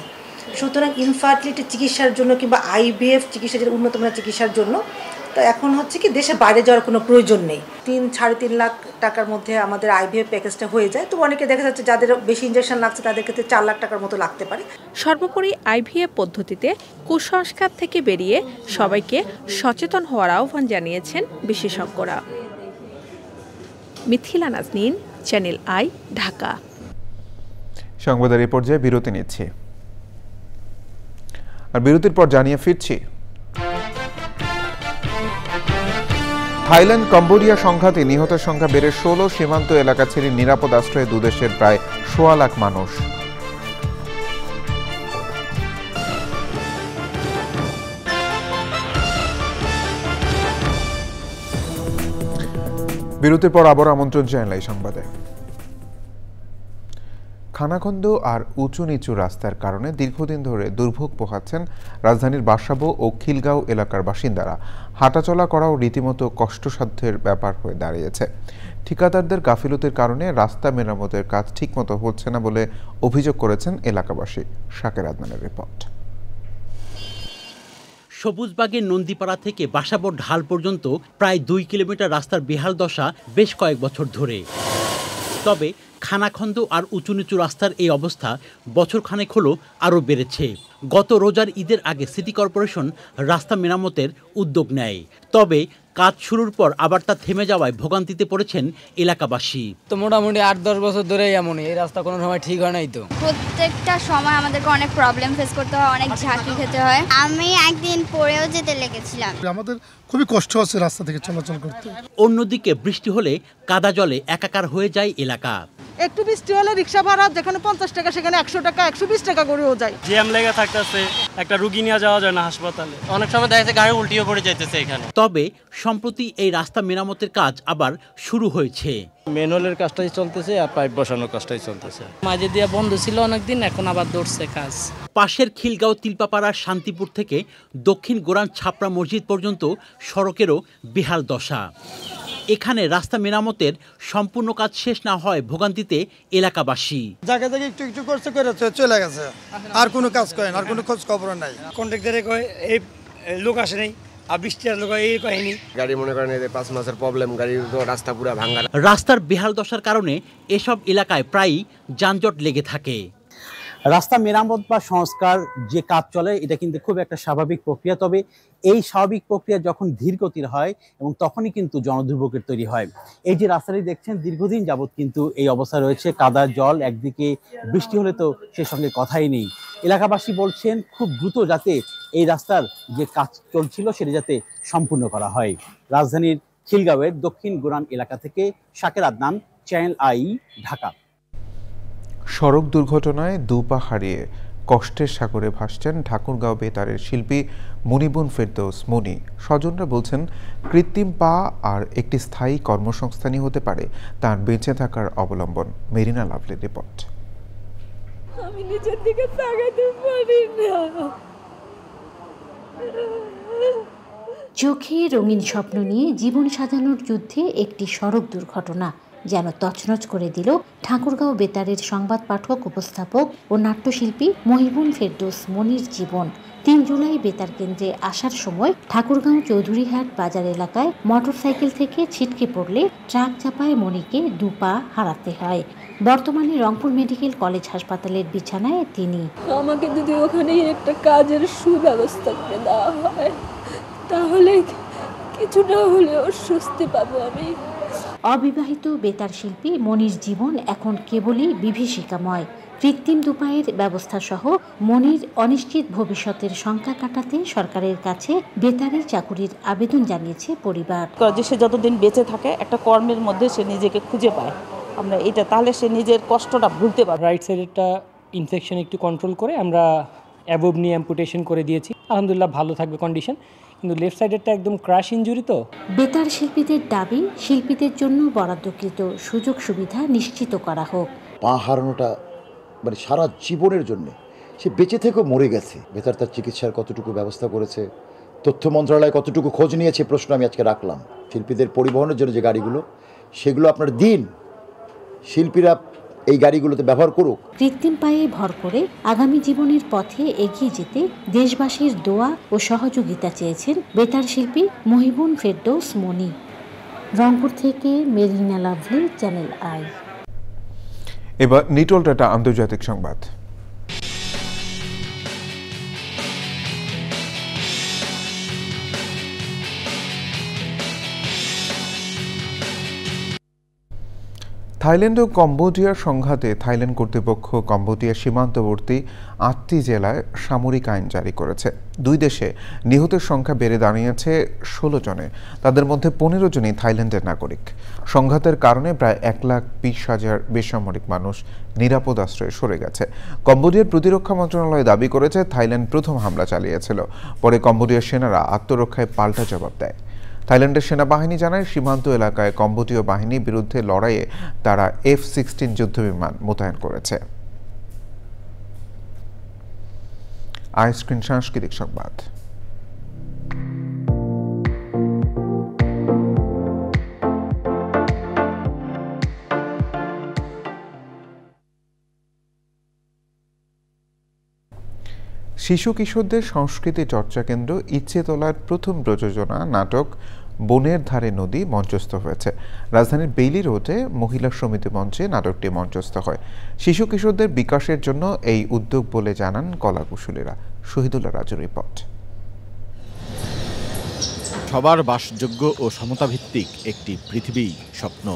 সুতরাং ইনফার্টিলিটি চিকিৎসার জন্য কিংবা IVF চিকিৎসা, যেটা উন্নত মানের চিকিৎসার জন্য, তো এখন হচ্ছে কি দেশে বাইরে যাওয়ার কোনো প্রয়োজন নেই। 3-3.5 লাখ টাকার মধ্যে আমাদের IVF প্যাকেজটা হয়ে যায়। তো অনেকে দেখা যাচ্ছে যাদের বেশি ইনজেকশন লাগছে তাদের ক্ষেত্রে 4 লাখ টাকার মতো লাগতে পারে। সর্বোপরি IVF পদ্ধতিতে কুসংস্কার থেকে বেরিয়ে সবাইকে সচেতন হওয়ার আহ্বান জানিয়েছেন বিশেষজ্ঞরা। Mithila Naznin, channel I, Dhaka. সংবাদের এই পর্যায়ে বিরতি নিচ্ছি, আর বিরতির পর জানিয়ে ফিরছি। থাইল্যান্ড কম্বোডিয়া সংঘাতে নিহতের সংখ্যা বেড়ে 16। সীমান্ত এলাকা ছেড়ে নিরাপদ আশ্রয়ে দুদেশের প্রায় 1.25 লাখ মানুষ। বিরতির পর আবার আমন্ত্রণ জানাই সংবাদে। খানাখন্দ আর উঁচু নিচু রাস্তার কারণে দীর্ঘদিন ধরে দুর্ভোগ পোহাচ্ছেন রাজধানীর বাসাবো ও খিলগাঁও এলাকার বাসিন্দারা। হাঁটাচলা করাও রীতিমতো কষ্টসাধ্যের ব্যাপার হয়ে দাঁড়িয়েছে। ঠিকাদারদের গাফিলতির কারণে রাস্তা মেরামতের কাজ ঠিকমতো হচ্ছে না বলে অভিযোগ করেছেন এলাকাবাসী। শাকের আদনানের রিপোর্ট। সবুজবাগের নন্দীপাড়া থেকে বাসাবোর ঢাল পর্যন্ত প্রায় 2 কিলোমিটার রাস্তার বেহাল দশা বেশ কয়েক বছর ধরে। তবে খানাখন্দ আর উঁচু নিচু রাস্তার এই অবস্থা বছরখানেক হলো আরও বেড়েছে। গত রোজার ঈদের আগে সিটি কর্পোরেশন রাস্তা মেরামতের উদ্যোগ নেয়, তবে কাজ শুরুর পর আবার তা থেমে যাওয়ায় ভোগান্তিতে পড়েছেন এলাকাবাসী। তো মোটামুটি 8-10 বছর ধরে এমনই, এই রাস্তা কোনো সময় ঠিক হয় নাই। তো প্রত্যেকটা সময় আমাদেরকে অনেক প্রবলেম ফেস করতে হয়, অনেক ঝাঁকি খেতে হয়। আমি একদিন পড়েও যেতে লেগেছিলাম। আমাদের খুবই কষ্ট হচ্ছে রাস্তা থেকে চলাচল করতে। অন্যদিকে বৃষ্টি হলে কাদা জলে একাকার হয়ে যায় এলাকা। একটু বৃষ্টি হলে রিক্সা ভাড়া যেখানে 50 টাকা সেখানে 100 টাকা 120 টাকা করেও যায়। জ্যাম লেগে থাকতেছে, একটা রুগী নিয়ে যাওয়া যায় না হাসপাতালে, অনেক সময় দেখা যাচ্ছে গাড়ি উল্টিয়ে পড়ে যাইতেছে এখানে। তবে সম্প্রতি এই রাস্তা মেরামতের কাজ আবার শুরু হয়েছে। ম্যানুয়ালের কাজটাই চলতেছে আর পাইপ বসানোর কাজটাই চলতেছে। মাঝে দিয়ে বন্ধ ছিল অনেকদিন, এখন আবার ধরছে কাজ। পাশের খিলগাঁও তিলপাপাড়ার শান্তিপুর থেকে দক্ষিণ গোরান ছাপড়া মসজিদ পর্যন্ত সড়কেরও বেহাল দশা। এখানে রাস্তা মেরামতের সম্পূর্ণ কাজ শেষ না হয় ভোগান্তিতে এলাকাবাসী। জায়গা জায়গা একটু একটু করছে চলে গেছে, আর কোনো কাজ করেন, আর কোনো খোঁজ খবর নাই। কন্ট্রাক্টরে কয় এই লোক আসে নাই, আর বৃষ্টি আর লোক এই কাহিনী। গাড়ি মনে করেন 5 মাসের প্রবলেম, গাড়ির রাস্তা পুরো ভাঙা। রাস্তার বেহাল দশার কারণে এসব এলাকায় প্রায়ই যানজট লেগে থাকে। রাস্তা মেরামত বা সংস্কার যে কাজ চলে এটা কিন্তু খুব একটা স্বাভাবিক প্রক্রিয়া, তবে এই স্বাভাবিক প্রক্রিয়া যখন ধীর গতির হয় এবং তখনই কিন্তু জনদুর্ভোগের তৈরি হয়। এই যে রাস্তাটি দেখছেন দীর্ঘদিন যাবৎ কিন্তু এই অবস্থা রয়েছে, কাদা জল, একদিকে বৃষ্টি হলে তো সে সঙ্গে কথাই নেই। এলাকাবাসী বলছেন খুব দ্রুত যাতে এই রাস্তার যে কাজ চলছিল সেটি যাতে সম্পূর্ণ করা হয়। রাজধানীর খিলগাঁওয়ের দক্ষিণ গোরান এলাকা থেকে শাকের আদনান, চ্যানেল আই, ঢাকা। সড়ক দুর্ঘটনায় দুপা হারিয়ে কষ্টের সাগরে ভাসছেন ঠাকুরগাঁও বেতারের শিল্পী মনিবুন ফেরদৌস মনি। স্বজনরা বলছেন কৃত্রিম পা আর একটি স্থায়ী কর্মসংস্থানই হতে পারে তার বেঁচে থাকার অবলম্বন। মেরিনা লাভলির রিপোর্ট। আমি নিজের দিকে তাকাতে পারি না। চোখে রঙিন স্বপ্ন নিয়ে জীবন সাজানোর যুদ্ধে একটি সড়ক দুর্ঘটনা যেন তছনছ করে দিল ঠাকুরগাঁও বেতারের সংবাদ পাঠক, উপস্থাপক ও নাট্যশিল্পী মহিবুন ফেরদৌস মনির জীবন। 3 জুলাই বেতার কেন্দ্রে আসার সময় ঠাকুরগাঁও চৌধুরীহাট বাজার এলাকায় মোটরসাইকেল থেকে ছিটকে পড়লে ট্রাক চাপায় মনিকে দুপা হারাতে হয়। বর্তমানে রংপুর মেডিকেল কলেজ হাসপাতালের বিছানায় তিনি। আমাকে যদি ওখানে একটা কাজের সুব্যবস্থা করে দেওয়া হয় তাহলে কিছুটা হলেও স্বস্তি পাবো আমি। অবিবাহিত বেতার শিল্পী মনির জীবন এখন কেবলই বিভীষিকাময়। কৃত্রিম দুপায়ের ব্যবস্থা সহ মনির অনিশ্চিত ভবিষ্যতের শঙ্কা কাটাতে সরকারের কাছে বেতারের চাকুরির আবেদন জানিয়েছে পরিবার। সে যতদিন বেঁচে থাকে একটা কর্মের মধ্যে সে নিজেকে খুঁজে পায়, আমরা এটা তাহলে সে নিজের কষ্টটা ভুলতে পারে। রাইট সাইডেরটা ইনফেকশন একটু কন্ট্রোল করে আমরা অ্যাবভ নি অ্যাম্পুটেশন করে দিয়েছি, আলহামদুলিল্লাহ ভালো থাকবে কন্ডিশন, কিন্তু লেফট সাইডেরটা একদম ক্র্যাশ ইনজুরি। তো বেতার শিল্পীদের দাবি শিল্পীদের জন্য বরাদ্দকৃত সুযোগ সুবিধা নিশ্চিত করা হোক। পা হারানোটা মানে সারা জীবনের জন্য, সে বেঁচে থেকেও মরে গেছে। বেতার তার চিকিৎসার কতটুকু ব্যবস্থা করেছে, তথ্য মন্ত্রণালয় কতটুকু খোঁজ নিয়েছে, প্রশ্ন আমি আজকে রাখলাম। শিল্পীদের পরিবহনের জন্য যে গাড়িগুলো, সেগুলো আপনার দিন, শিল্পীরা এই গাড়িগুলোতে ব্যবহার করুক। কৃত্রিম পায়ে ভর করে আগামী জীবনের পথে এগিয়ে যেতে দেশবাসীর দোয়া ও সহযোগিতা চেয়েছেন বেতার শিল্পী মহিবুন ফেরদৌস মনি। রংপুর থেকে মেরিনা লাভলি, চ্যানেল আই। এবার নিটল টাটা আন্তর্জাতিক সংবাদ। থাইল্যান্ড ও কম্বোডিয়ার সংঘাতে থাইল্যান্ড কর্তৃপক্ষ কম্বোডিয়ার সীমান্তবর্তী 8টি জেলায় সামরিক আইন জারি করেছে। 2 দেশে নিহতের সংখ্যা বেড়ে দাঁড়িয়েছে 16 জনে, তাদের মধ্যে 15 জনই থাইল্যান্ডের নাগরিক। সংঘাতের কারণে প্রায় 1,20,000 বেসামরিক মানুষ নিরাপদ আশ্রয়ে সরে গেছে। কম্বোডিয়ার প্রতিরক্ষা মন্ত্রণালয় দাবি করেছে থাইল্যান্ড প্রথম হামলা চালিয়েছিল, পরে কম্বোডিয়ার সেনারা আত্মরক্ষায় পাল্টা জবাব দেয়। থাইল্যান্ডের সেনাবাহিনী জানায় সীমান্ত এলাকায় কম্বোডীয় বাহিনীর বিরুদ্ধে লড়াইয়ে তারা F-16 যুদ্ধবিমান মোতায়েন করেছে। আইস্ক্রিন সাংস্কৃতিক সংবাদ। শিশু কিশোরদের সংস্কৃতি চর্চা কেন্দ্র ইচ্ছেতলার প্রথম প্রযোজনা নাটক বনের ধারে নদী মঞ্চস্থ হয়েছে। রাজধানীর বেইলি রোডে মহিলা সমিতি মঞ্চে নাটকটি মঞ্চস্থ হয়। শিশু কিশোরদের বিকাশের জন্য এই উদ্যোগ বলে জানান কলাকুশলীরা। শহীদুল্লাহ রাজুর রিপোর্ট। সবার বাসযোগ্য ও সমতাভিত্তিক একটি পৃথিবী স্বপ্ন,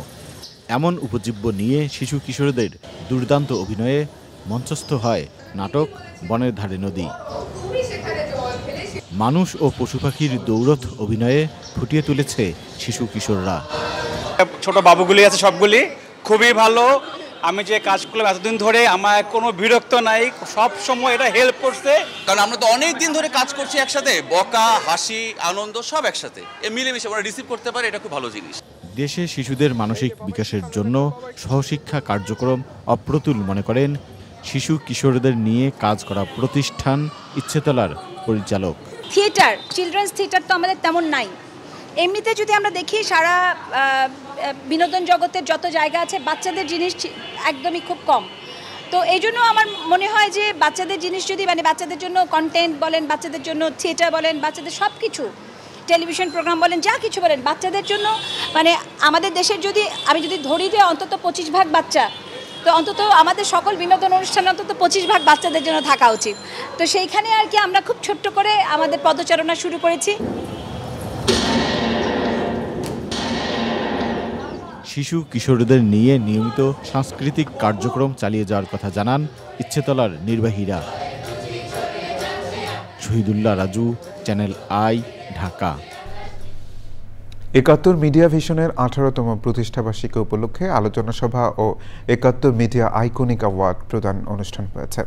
এমন উপজীব্য নিয়ে শিশু কিশোরদের দুর্দান্ত অভিনয়ে মঞ্চস্থ হয় নাটক বনের ধারে নদী। মানুষ ও পশু পাখির দৌড়থ অভিনয়ে ফুটিয়ে তুলেছে শিশু কিশোররা। ছোট বাবুগুলি আছে সবগুলি খুবই ভালো। আমি যে কাজ করলাম এতদিন ধরে আমার কোনো বিরক্ত নাই, সব সময় এটা হেল্প করছে। কারণ আমরা তো অনেক দিন ধরে কাজ করছি একসাথে, বকা হাসি আনন্দ সব একসাথে মিলেমিশে আমরা রিসিভ করতে পারি, এটা খুব ভালো জিনিস। দেশে শিশুদের মানসিক বিকাশের জন্য সহশিক্ষা কার্যক্রম অপ্রতুল মনে করেন শিশু কিশোরদের নিয়ে কাজ করা প্রতিষ্ঠান ইচ্ছেতলার পরিচালক। থিয়েটার, চিলড্রেন্স থিয়েটার তো আমাদের তেমন নাই। এমনিতে যদি আমরা দেখি সারা বিনোদন জগতের যত জায়গা আছে বাচ্চাদের জিনিস একদমই খুব কম। তো এই জন্য আমার মনে হয় যে বাচ্চাদের জিনিস যদি মানে বাচ্চাদের জন্য কন্টেন্ট বলেন, বাচ্চাদের জন্য থিয়েটার বলেন, বাচ্চাদের সব কিছু টেলিভিশন প্রোগ্রাম বলেন, যা কিছু বলেন বাচ্চাদের জন্য, মানে আমাদের দেশের যদি আমি যদি ধরি যে অন্তত 25% বাচ্চা, তো অন্তত আমাদের সকল বিনোদন অনুষ্ঠানে অন্তত 25% বাচ্চাদের জন্য থাকা উচিত। তো সেইখানে আর কি আমরা খুব ছোট্ট করে আমাদের পদচারণা শুরু করেছি। শিশু কিশোরদের নিয়ে নিয়মিত সাংস্কৃতিক কার্যক্রম চালিয়ে যাওয়ার কথা জানান ইচ্ছেতলার নির্বাহীরা। Shahidullah Raju, channel I, Dhaka. ৭১ media ভিশনের 18তম প্রতিষ্ঠাবার্ষিকী উপলক্ষে আলোচনা সভা ও ৭১ মিডিয়া আইকনিক অ্যাওয়ার্ড প্রদান অনুষ্ঠান হয়েছে।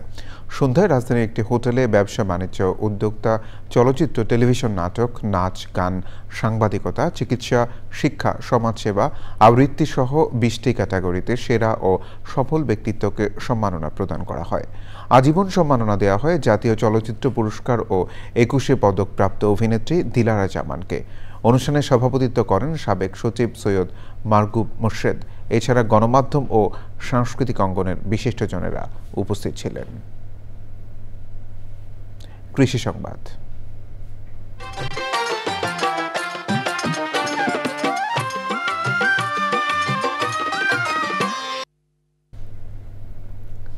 সন্ধ্যায় রাজধানীর একটি হোটেলে ব্যবসা বাণিজ্য, উদ্যোক্তা, চলচ্চিত্র, টেলিভিশন, নাটক, নাচ, গান, সাংবাদিকতা, চিকিৎসা, শিক্ষা, সমাজসেবা, আবৃত্তি সহ 20টি ক্যাটাগরিতে সেরা ও সফল ব্যক্তিত্বকে সম্মাননা প্রদান করা হয়। আজীবন সম্মাননা দেওয়া হয় জাতীয় চলচ্চিত্র পুরস্কার ও 21 পদকপ্রাপ্ত অভিনেত্রী দিলারা জামানকে। অনুষ্ঠানে সভাপতিত্ব করেন সাবেক সচিব সৈয়দ মারগুব মোর্শেদ। এছাড়া গণমাধ্যম ও সাংস্কৃতিক অঙ্গনের বিশিষ্টজনেরা উপস্থিত ছিলেন। কৃষি সংবাদ।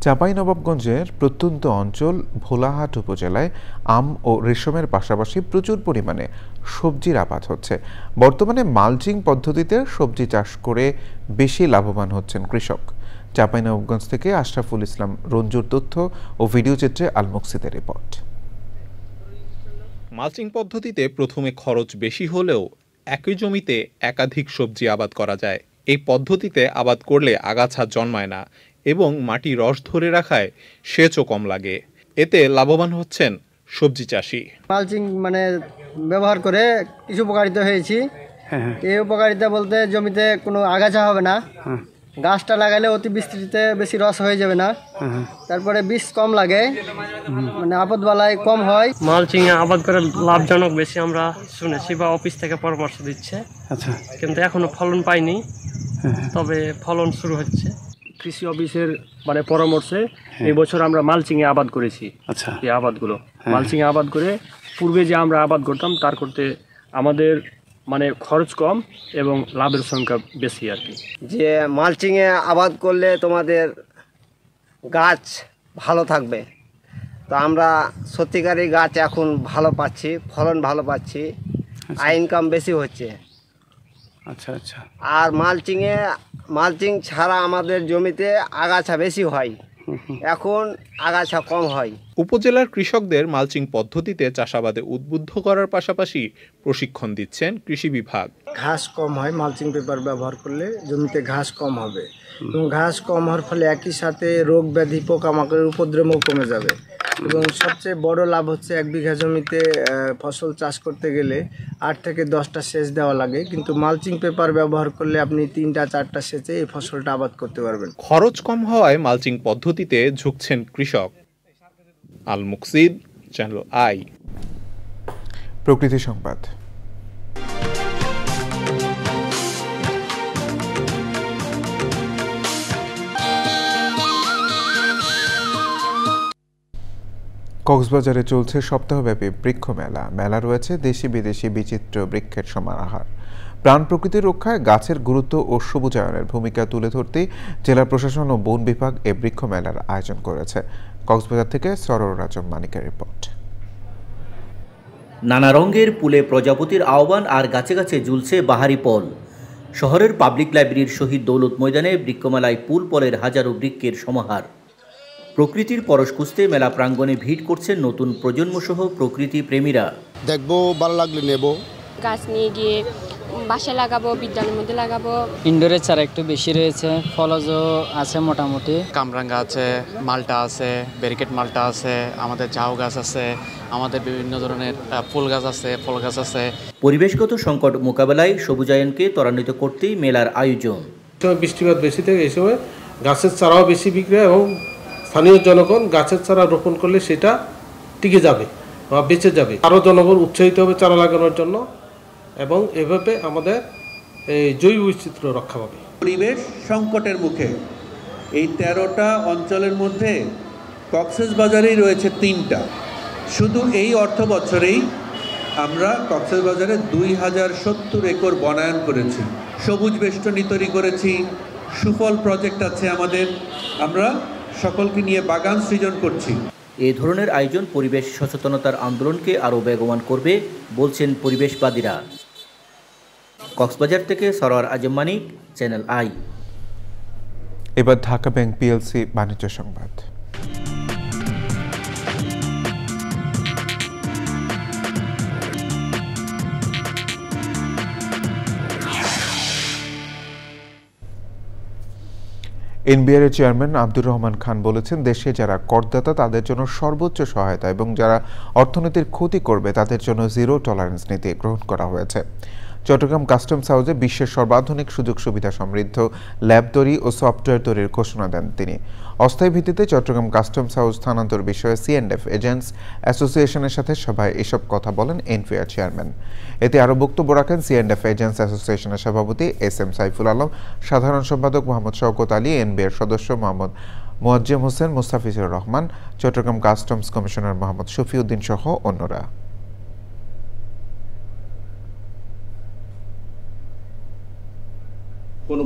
চাঁপাইনবাবগঞ্জের প্রত্যন্ত অঞ্চল ভোলাহাট উপজেলায় আম ও রেশমের পাশাপাশি প্রচুর পরিমাণে সবজির আবাদ হচ্ছে। বর্তমানে মালচিং পদ্ধতিতে সবজি চাষ করে বেশি লাভবান হচ্ছেন কৃষক। চাঁপাইনবাবগঞ্জ থেকে আশরাফুল ইসলাম রঞ্জুর তথ্য ও ভিডিও চিত্রে আল মুকসিদের রিপোর্ট। মালচিং পদ্ধতিতে প্রথমে খরচ বেশি হলেও একই জমিতে একাধিক সবজি আবাদ করা যায়। এই পদ্ধতিতে আবাদ করলে আগাছা জন্মায় না এবং মাটি রস ধরে রাখায় সেচও কম লাগে। এতে লাভবান হচ্ছেন সবজি চাষি। মালচিং মানে ব্যবহার করে কিছু উপকারিতা হয়েছি। এই উপকারিতা বলতে জমিতে কোনো আগাছা হবে না, গাছটা লাগালে অতি বিস্তৃতিতে বেশি রস হয়ে যাবে না, তারপরে বীজ কম লাগে, মানে আপদ বালাই কম হয়। মালচিং এ আবাদ করে লাভজনক বেশি আমরা শুনেছি বা অফিস থেকে পরামর্শ দিচ্ছে। আচ্ছা, কিন্তু এখনো ফলন পাইনি, তবে ফলন শুরু হচ্ছে। কৃষি অফিসের মানে পরামর্শে এই বছর আমরা মালচিং এ আবাদ করেছি। আচ্ছা, এই আবাদগুলো মালচিং এ আবাদ করে পূর্বে যে আমরা আবাদ করতাম তার করতে আমাদের মানে খরচ কম এবং লাভের সংখ্যা বেশি আর কি। যে মালচিং এ আবাদ করলে তোমাদের গাছ ভালো থাকবে, তো আমরা সত্যিকারই গাছ এখন ভালো পাচ্ছি, ফলন ভালো পাচ্ছি, আয় ইনকাম বেশি হচ্ছে। আচ্ছা আচ্ছা। আর মালচিং ছাড়া আমাদের জমিতে আগাছা বেশি হয়, এখন আগাছা কম হয়। উপজেলার কৃষকদের মালচিং পদ্ধতিতে চাষাবাদে উদ্বুদ্ধ করার পাশাপাশি প্রশিক্ষণ দিচ্ছেন কৃষি বিভাগ। ঘাস কম হয় মালচিং পেপার ব্যবহার করলে, জমিতে ঘাস কম হবে এবং ঘাস কম হওয়ার ফলে একই সাথে রোগ ব্যাধি পোকামাকড়ের উপদ্রবও কমে যাবে। এবং সবচেয়ে বড় লাভ হচ্ছে 1 বিঘা জমিতে ফসল চাষ করতে গেলে 8 থেকে 10টা সেচ দেওয়া লাগে, কিন্তু মালচিং পেপার ব্যবহার করলে আপনি 3টা 4টা সেচে এই ফসলটা আবাদ করতে পারবেন। খরচ কম হওয়ায় মালচিং পদ্ধতিতে ঝুঁকছেন কৃষক। আল মুকসিদ, চ্যানেল আই। প্রকৃতি সংবাদ। কক্সবাজারে চলছে সপ্তাহব্যাপী বৃক্ষ মেলা। মেলা রয়েছে দেশি বিদেশি বিচিত্র বৃক্ষের সমাহার। প্রাণ প্রকৃতি রক্ষায় গাছের গুরুত্ব ও সবুজায়নের ভূমিকা তুলে ধরতে জেলা প্রশাসন ও বন বিভাগ এ বৃক্ষ মেলার আয়োজন করেছে। কক্সবাজার থেকে সরোর রাজম মানিকের রিপোর্ট। নানা রঙের ফুলে প্রজাপতির আহ্বান আর গাছে গাছে ঝুলছে বাহারি ফল। শহরের পাবলিক লাইব্রেরির শহীদ দৌলত ময়দানে বৃক্ষমেলায় ফুল ফলের হাজারো বৃক্ষের সমাহার। প্রকৃতির পরশ খুঁজতে মেলা প্রাঙ্গণে ভিড় করছেন নতুন প্রজন্মসহ প্রকৃতি প্রেমীরা। দেখবো, ভালো লাগলে নেব। গাছ নিয়ে গিয়ে বাসায় লাগাবো, বিদ্যালয়ের মধ্যে লাগাবো। ইনডোরের চারা একটু বেশি রয়েছে, ফলজও আছে মোটামুটি। কামরাঙ্গা আছে, মালটা আছে, ব্যারিকেড মালটা আছে, আমাদের ঝাউ গাছ আছে, আমাদের বিভিন্ন ধরনের ফুল গাছ আছে, ফল গাছ আছে। পরিবেশগত সংকট মোকাবেলায় সবুজায়নকে ত্বরান্বিত করতেই মেলার আয়োজন। বৃষ্টিপাত বেশি থেকে এই সময় গাছের চারাও বেশি বিক্রি হয় এবং স্থানীয় জনগণ গাছের চারা রোপণ করলে সেটা টিকে যাবে বা বেঁচে যাবে। আরও জনগণ উৎসাহিত হবে চারা লাগানোর জন্য এবং এভাবে আমাদের এই জৈব বৈচিত্র্য রক্ষা পাবে। পরিবেশ সংকটের মুখে এই 13টা অঞ্চলের মধ্যে কক্সবাজারেই রয়েছে 3টা। শুধু এই অর্থ বছরেই আমরা কক্সবাজারে 2070 একর বনায়ন করেছি, সবুজ বেষ্টনী তৈরি করেছি, সুফল প্রজেক্ট আছে আমাদের, আমরা সকলকে নিয়ে বাগান সৃজন করছি। এই ধরনের আয়োজন পরিবেশ সচেতনতার আন্দোলনকে আরও বেগবান করবে বলছেন পরিবেশবাদীরা। কক্সবাজার থেকে সরোয়ার আজম মানিক, চ্যানেল আই। এবার ঢাকা ব্যাংক পিএলসি বাণিজ্য সংবাদ। এনবিআর এর চেয়ারম্যান আব্দুর রহমান খান বলেছেন, দেশে যারা করদাতা তাদের জন্য সর্বোচ্চ সহায়তা এবং যারা অর্থনীতির ক্ষতি করবে তাদের জন্য জিরো টলারেন্স নীতি গ্রহণ করা হয়েছে। চট্টগ্রাম কাস্টমস হাউসে বিশ্বের সর্বাধুনিক সুযোগ সুবিধা সমৃদ্ধ ল্যাব তৈরি ও সফটওয়্যার তৈরির ঘোষণা দেন তিনি। অস্থায়ী ভিত্তিতে চট্টগ্রাম কাস্টমস হাউস স্থানান্তর বিষয়ে C&F এজেন্টস অ্যাসোসিয়েশনের সাথে সভায় এসব কথা বলেন এনবিআর চেয়ারম্যান। এতে আরও বক্তব্য রাখেন C&F এজেন্টস অ্যাসোসিয়েশনের সভাপতি SM সাইফুল আলম, সাধারণ সম্পাদক মোহাম্মদ শওকত আলী, এনবিআর সদস্য মোহাম্মদ মোয়াজ্জেম হোসেন, মুস্তাফিজুর রহমান, চট্টগ্রাম কাস্টমস কমিশনার মোহাম্মদ শফিউদ্দিন সহ অন্যরা।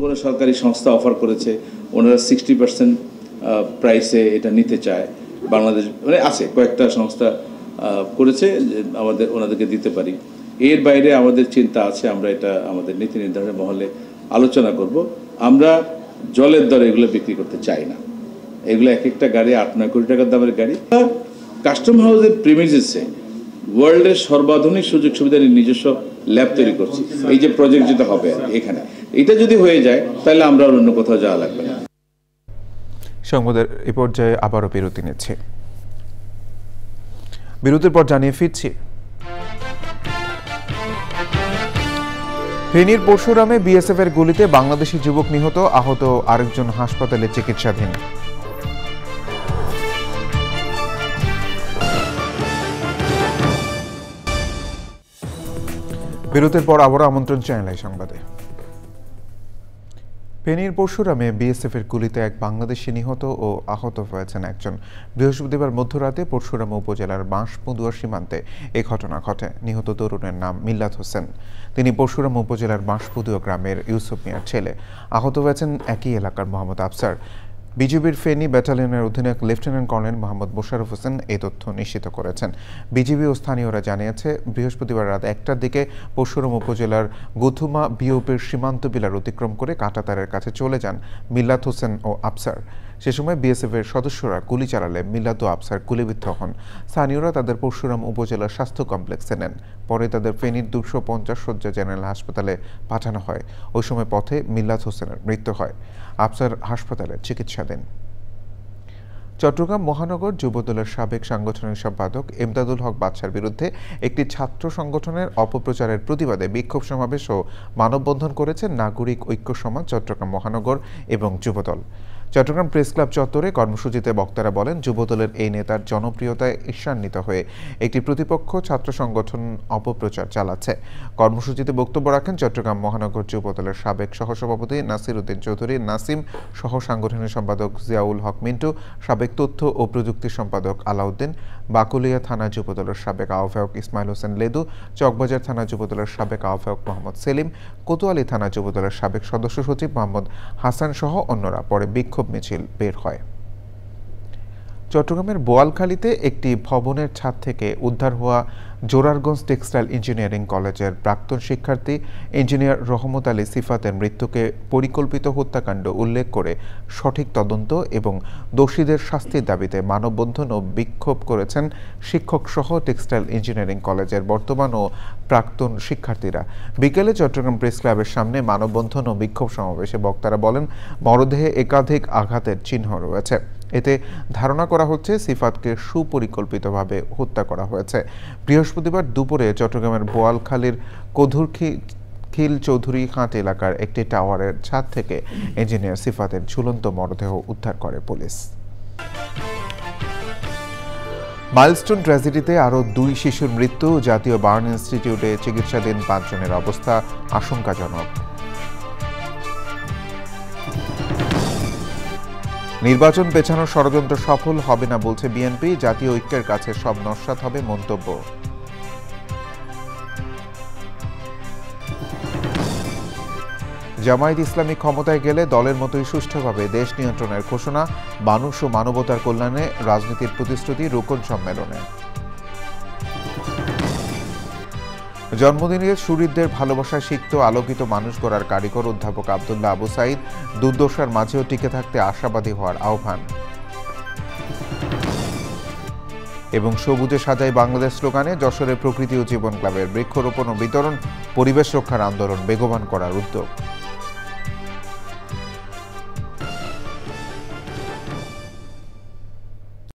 কোনো সরকারি সংস্থা অফার করেছে, ওনারা 60% প্রাইসে এটা নিতে চায়। বাংলাদেশ মানে আছে কয়েকটা সংস্থা করেছে, আমাদের ওনাদেরকে দিতে পারি। এর বাইরে আমাদের চিন্তা আছে, আমরা এটা আমাদের নীতি নির্ধারণের মহলে আলোচনা করব। আমরা জলের দরে এগুলো বিক্রি করতে চাই না। এগুলো এক একটা গাড়ি 8-9 কোটি টাকার দামের গাড়ি। কাস্টম হাউসের প্রিমিসেসে ওয়ার্ল্ডের সর্বাধুনিক সুযোগ সুবিধা নিজস্ব ল্যাব তৈরি করছি। এই যে প্রজেক্ট যেটা হবে এখানে, এটা যদি হয়ে যায় তাহলে আমরা অন্য কোথাও যাওয়া লাগবে না। সংবাদের এই পর্যায়ে আবারও বিরতি নিচ্ছে। বিরতির পর জানিয়ে ফিরছি। ফেনীর পরশুরামে বিএসএফ এর গুলিতে বাংলাদেশি যুবক নিহত, আহত আরেকজন হাসপাতালে চিকিৎসাধীন। বিরতির পর আবারও আমন্ত্রণ চ্যানেল সংবাদে। ফেনীর পরশুরামে বিএসএফ এর গুলিতে এক বাংলাদেশি নিহত ও আহত হয়েছেন একজন। বৃহস্পতিবার মধ্যরাতে পরশুরাম উপজেলার বাঁশপদুয়া সীমান্তে এই ঘটনা ঘটে। নিহত তরুণের নাম মিল্লাত হোসেন। তিনি পরশুরাম উপজেলার বাঁশপদুয়া গ্রামের ইউসুফ মিয়ার ছেলে। আহত হয়েছেন একই এলাকার মোহাম্মদ আফসার। বিজিবির ফেনী ব্যাটালিয়নের অধিনায়ক লেফটেন্যান্ট কর্নেল মোহাম্মদ মোশাররফ হোসেন এই তথ্য নিশ্চিত করেছেন। বিজিবি ও স্থানীয়রা জানিয়েছে, বৃহস্পতিবার রাত 1টার দিকে পরশুরাম উপজেলার গুথুমা বিওপির সীমান্ত বিলার অতিক্রম করে কাঁটাতারের কাছে চলে যান মিল্লাত হোসেন ও আফসার। সে সময় বিএসএফ এর সদস্যরা গুলি চালালে মিল্লাত ও আফসার গুলিবিদ্ধ হন। স্থানীয়রা তাদের পরশুরাম উপজেলার স্বাস্থ্য কমপ্লেক্সে নেন। পরে তাদের ফেনীর 250 শয্যা জেনারেল হাসপাতালে পাঠানো হয়। ওই সময় পথে মিল্লাত হোসেনের মৃত্যু হয়। আফসার হাসপাতালে চিকিৎসাধীন। চট্টগ্রাম মহানগর যুবদলের সাবেক সাংগঠনিক সম্পাদক এমদাদুল হক বাদশার বিরুদ্ধে একটি ছাত্র সংগঠনের অপপ্রচারের প্রতিবাদে বিক্ষোভ সমাবেশ ও মানববন্ধন করেছে নাগরিক ঐক্য সমাজ, চট্টগ্রাম মহানগর এবং যুবদল। চট্টগ্রাম প্রেস ক্লাব চত্বরে কর্মসূচিতে বক্তারা বলেন, যুবদলের এই নেতার জনপ্রিয়তায় ঈর্ষান্বিত হয়ে একটি প্রতিপক্ষ ছাত্র সংগঠন অপপ্রচার চালাচ্ছে। কর্মসূচিতে বক্তব্য রাখেন চট্টগ্রাম মহানগর যুবদলের সাবেক সহসভাপতি নাসির উদ্দিন চৌধুরী নাসিম, সহ সাংগঠনিক সম্পাদক জিয়াউল হক মিন্টু, সাবেক তথ্য ও প্রযুক্তি সম্পাদক আলাউদ্দিন, বাকুলিয়া থানা যুবদলের সাবেক আহ্বায়ক ইসমাইল হোসেন লেদু, চকবাজার থানা যুবদলের সাবেক আহ্বায়ক মোহাম্মদ সেলিম, কোতোয়ালি থানা যুবদলের সাবেক সদস্য সচিব মোহাম্মদ হাসান সহ অন্যরা। পরে বিক্ষোভ মিছিল বের হয়। চট্টগ্রামের বোয়ালখালীতে একটি ভবনের ছাদ থেকে উদ্ধার হওয়া জোরারগঞ্জ টেক্সটাইল ইঞ্জিনিয়ারিং কলেজের প্রাক্তন শিক্ষার্থী ইঞ্জিনিয়ার রহমত আলী সিফাতের মৃত্যুকে পরিকল্পিত হত্যাকাণ্ড উল্লেখ করে সঠিক তদন্ত এবং দোষীদের শাস্তির দাবিতে মানববন্ধন ও বিক্ষোভ করেছেন শিক্ষকসহ টেক্সটাইল ইঞ্জিনিয়ারিং কলেজের বর্তমান ও প্রাক্তন শিক্ষার্থীরা। বিকেলে চট্টগ্রাম প্রেস ক্লাবের সামনে মানববন্ধন ও বিক্ষোভ সমাবেশে বক্তারা বলেন, মরদেহে একাধিক আঘাতের চিহ্ন রয়েছে। এতে ধারণা করা হচ্ছে সিফাতকে সুপরিকল্পিতভাবে হত্যা করা হয়েছে। বৃহস্পতিবার দুপুরে চট্টগ্রামের বোয়ালখালীর কদুরখিল চৌধুরী হাট এলাকার একটি টাওয়ারের ছাদ থেকে ইঞ্জিনিয়ার সিফাতের ঝুলন্ত মরদেহ উদ্ধার করে পুলিশ। মাইলস্টোন ট্র্যাজেডিতে আরও 2 শিশুর মৃত্যু। জাতীয় বার্ন ইনস্টিটিউটে চিকিৎসাধীন 5 জনের অবস্থা আশঙ্কাজনক। নির্বাচন পেছানোর ষড়যন্ত্র সফল হবে না বলছে বিএনপি। জাতীয় ঐক্যের কাছে সব নস্যাৎ হবে মন্তব্য। জামায়াত ইসলামী ক্ষমতায় গেলে দলের মতোই সুষ্ঠুভাবে দেশ নিয়ন্ত্রণের ঘোষণা। মানুষ ও মানবতার কল্যাণে রাজনীতির প্রতিশ্রুতি রোকন সম্মেলনে। জন্মদিনের শহীদদের ভালোবাসায় সিক্ত আলোকিত মানুষ গড়ার কারিগর অধ্যাপক আব্দুল্লাহ আবু সাইদ। দুর্দশার মাঝেও টিকে থাকতে আশাবাদী হওয়ার আহ্বান। এবং সবুজে সাজাই বাংলাদেশ স্লোগানে যশোরের প্রকৃতি ও জীবন ক্লাবের বৃক্ষরোপণ ও বিতরণ, পরিবেশ রক্ষার আন্দোলন বেগবান করার উদ্যোগ।